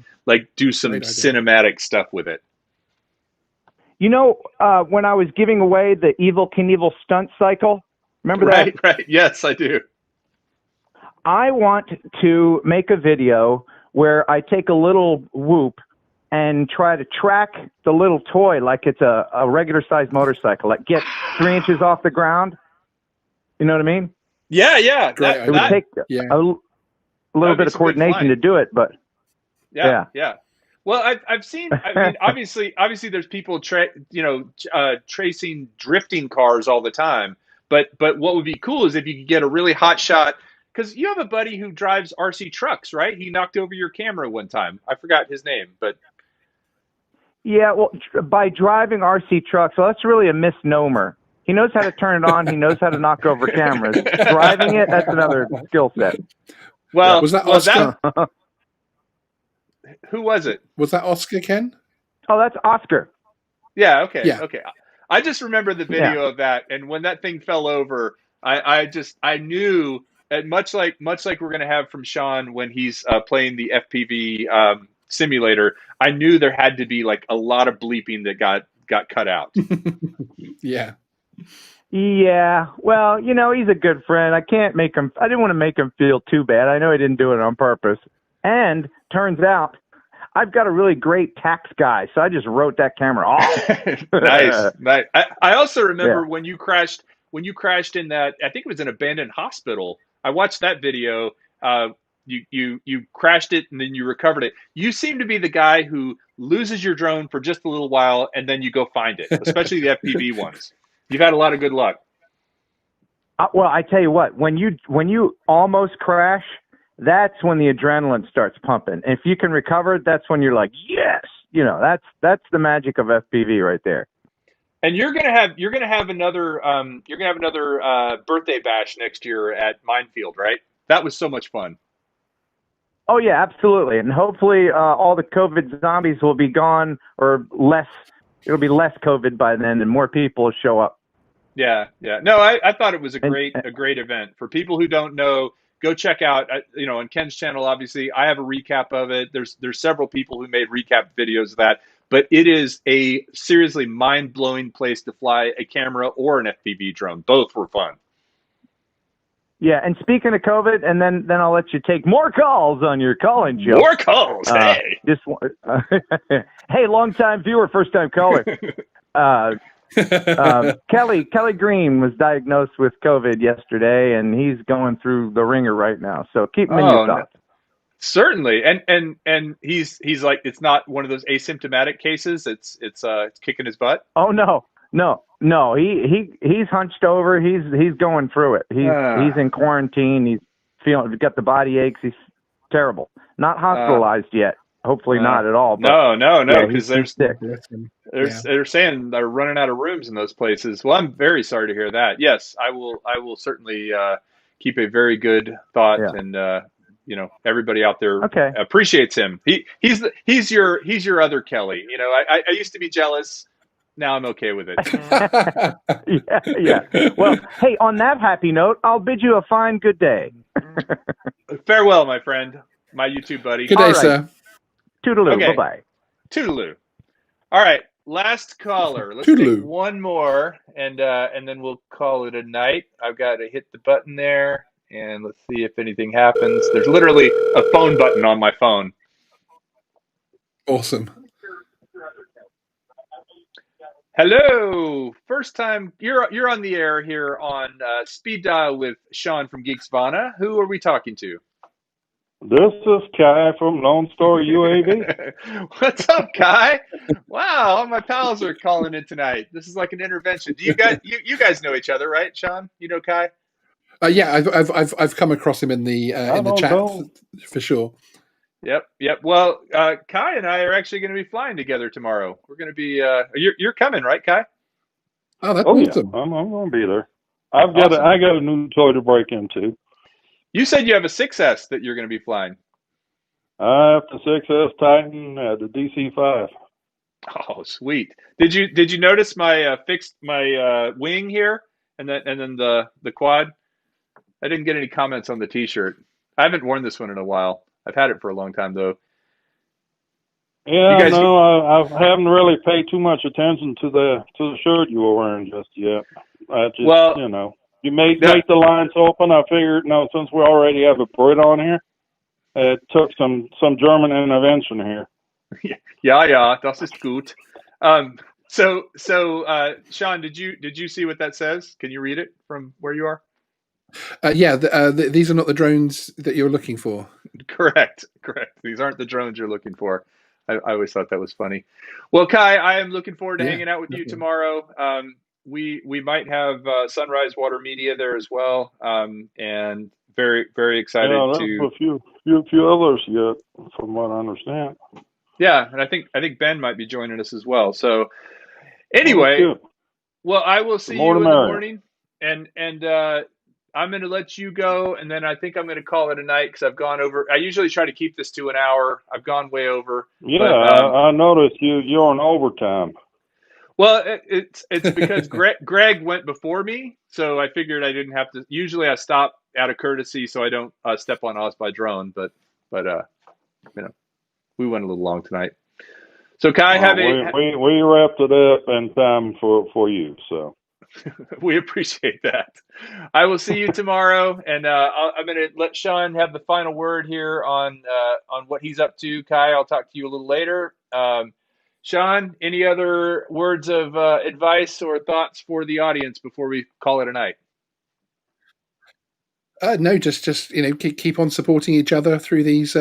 do some Great idea. cinematic stuff with it. When I was giving away the Evel Knievel stunt cycle, remember that? Right. Yes, I do. I want to make a video where I take a little whoop and try to track the little toy like it's a regular sized motorcycle, like get 3 inches off the ground. You know what I mean? Yeah. Great It would idea. take Yeah. a little That'd be bit of some good coordination flying. to do it, but Yeah. Well, I've seen. I mean, obviously, there's people tracing drifting cars all the time. But what would be cool is if you could get a really hot shot. Because you have a buddy who drives RC trucks, right? He knocked over your camera one time. I forgot his name, but yeah, well, by driving RC trucks, well, that's really a misnomer. He knows how to turn it on. He knows how to knock over cameras. Driving it, that's another skill set. well, Was that well, Oscar? Who was it? Was that Oscar, Ken? Oh, that's Oscar. Yeah. Okay. Yeah. Okay. I just remember the video of that, and when that thing fell over, I knew. And much like we're going to have from Sean when he's playing the FPV simulator, I knew there had to be like a lot of bleeping that got cut out. Yeah. Yeah, well, he's a good friend. I didn't want to make him feel too bad. I know he didn't do it on purpose. And turns out I've got a really great tax guy, so I just wrote that camera off. Nice. I also remember when you crashed in that, I think it was an abandoned hospital. I watched that video. You crashed it and then you recovered it. You seem to be the guy who loses your drone for just a little while and then you go find it, especially the FPV ones. You've had a lot of good luck. Well, I tell you what, when you almost crash, that's when the adrenaline starts pumping. And if you can recover, that's when you're like, yes, that's the magic of FPV right there. And you're gonna have another birthday bash next year at Minefield, right? That was so much fun. Oh yeah, absolutely. And hopefully all the COVID zombies will be gone, or less. It'll be less COVID by then, and more people will show up. Yeah. No, I thought it was a great event. For people who don't know, go check out on Ken's channel. Obviously, I have a recap of it. There's several people who made recap videos of that. But it is a seriously mind-blowing place to fly a camera or an FPV drone. Both were fun. Yeah, and speaking of COVID, and then I'll let you take more calls on your call-in show. More calls, hey! Hey, long-time viewer, first-time caller. Kelly Green was diagnosed with COVID yesterday, and he's going through the ringer right now. So keep him in your thoughts. Certainly, and he's like, it's not one of those asymptomatic cases. It's kicking his butt. Oh no. He's hunched over. He's going through it. He's in quarantine. got the body aches. He's terrible. Not hospitalized yet. Hopefully not at all. But no, yeah, because he's sick. they're saying they're running out of rooms in those places. Well, I'm very sorry to hear that. Yes, I will certainly keep a very good thought, Yeah. and everybody out there Okay. appreciates him. He's your other Kelly. I used to be jealous. Now I'm okay with it. Yeah. Well, hey, on that happy note, I'll bid you a fine good day. Farewell, my friend, my YouTube buddy. Good day, All right. sir. Toodaloo. Okay. Bye-bye. Toodaloo. All right, last caller. Let's Toodaloo. take one more, and then we'll call it a night. I've got to hit the button there, and let's see if anything happens. There's literally a phone button on my phone. Awesome. Hello, first time you're on the air here on Speed Dial with Sean from Geeksvana. Who are we talking to? This is Kai from Lone Star UAV. What's up, Kai? Wow, all my pals are calling in tonight. This is like an intervention. Do you guys know each other, right, Sean? You know Kai? Yeah, I've come across him in the chat for sure. Yep. Well, Kai and I are actually going to be flying together tomorrow. We're going to be. You're coming, right, Kai? Oh, that's awesome. Yeah. I'm going to be there. I got a new toy to break into. You said you have a 6S that you're going to be flying. I have the 6S Titan, the DC-5. Oh, sweet. Did you notice my fixed my wing here and then the quad? I didn't get any comments on the T-shirt. I haven't worn this one in a while. I've had it for a long time though. Yeah, I haven't really paid too much attention to the shirt you were wearing just yet. You make the lines open. I figured, since we already have a Brit on here, it took some German intervention here. Ja, das ist gut. So, Sean, did you see what that says? Can you read it from where you are? These are not the drones that you're looking for. Correct. These aren't the drones you're looking for. I always thought that was funny. Well, Kai, I am looking forward to hanging out with you tomorrow. We might have Sunrise Water Media there as well, and very, very excited to. A few others yet, from what I understand. Yeah, and I think Ben might be joining us as well. So, anyway, well, I will see you in the morning, and I'm going to let you go, and then I think I'm going to call it a night because I've gone over. I usually try to keep this to an hour. I've gone way over. Yeah, but, I noticed you're on overtime. Well, it's because Greg went before me, so I figured I didn't have to. Usually, I stop out of courtesy so I don't step on Oz by drone. But we went a little long tonight. So Kai, we wrapped it up in time for you. So. We appreciate that. I will see you tomorrow, and I'm going to let Sean have the final word here on what he's up to. Kai, I'll talk to you a little later. Sean, any other words of advice or thoughts for the audience before we call it a night? No, just keep on supporting each other through these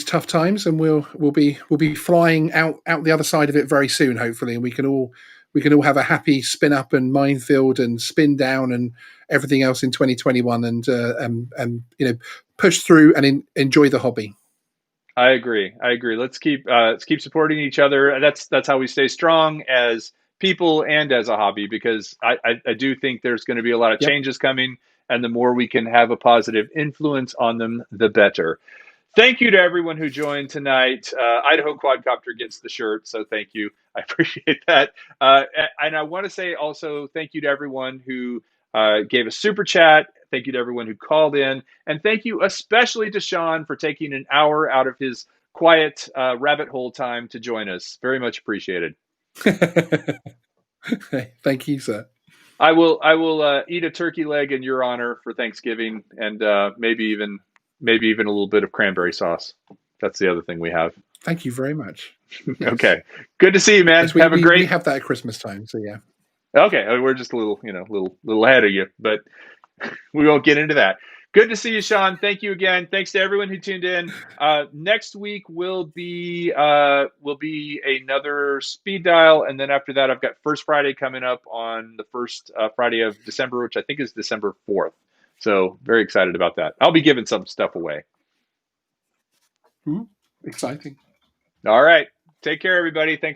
tough times, and we'll be flying out the other side of it very soon, hopefully, and we can all have a happy spin up and minefield and spin down and everything else in 2021, and push through and enjoy the hobby. I agree. Let's keep supporting each other. That's how we stay strong as people and as a hobby, because I do think there's going to be a lot of changes coming, and the more we can have a positive influence on them, the better. Thank you to everyone who joined tonight. Idaho Quadcopter gets the shirt, so thank you. I appreciate that. And I want to say also thank you to everyone who gave a super chat. Thank you to everyone who called in. And thank you especially to Sean for taking an hour out of his quiet rabbit hole time to join us. Very much appreciated. Thank you, sir. I will eat a turkey leg in your honor for Thanksgiving, and maybe even a little bit of cranberry sauce. That's the other thing we have. Thank you very much. Yes. Okay. Good to see you, man. Yes, we have that at Christmas time, so yeah. Okay. We're just a little ahead of you, but we won't get into that. Good to see you, Sean. Thank you again. Thanks to everyone who tuned in. Next week will be another speed dial, and then after that, I've got First Friday coming up on the first Friday of December, which I think is December 4th. So very excited about that. I'll be giving some stuff away. Ooh, exciting. All right. Take care, everybody. Thanks.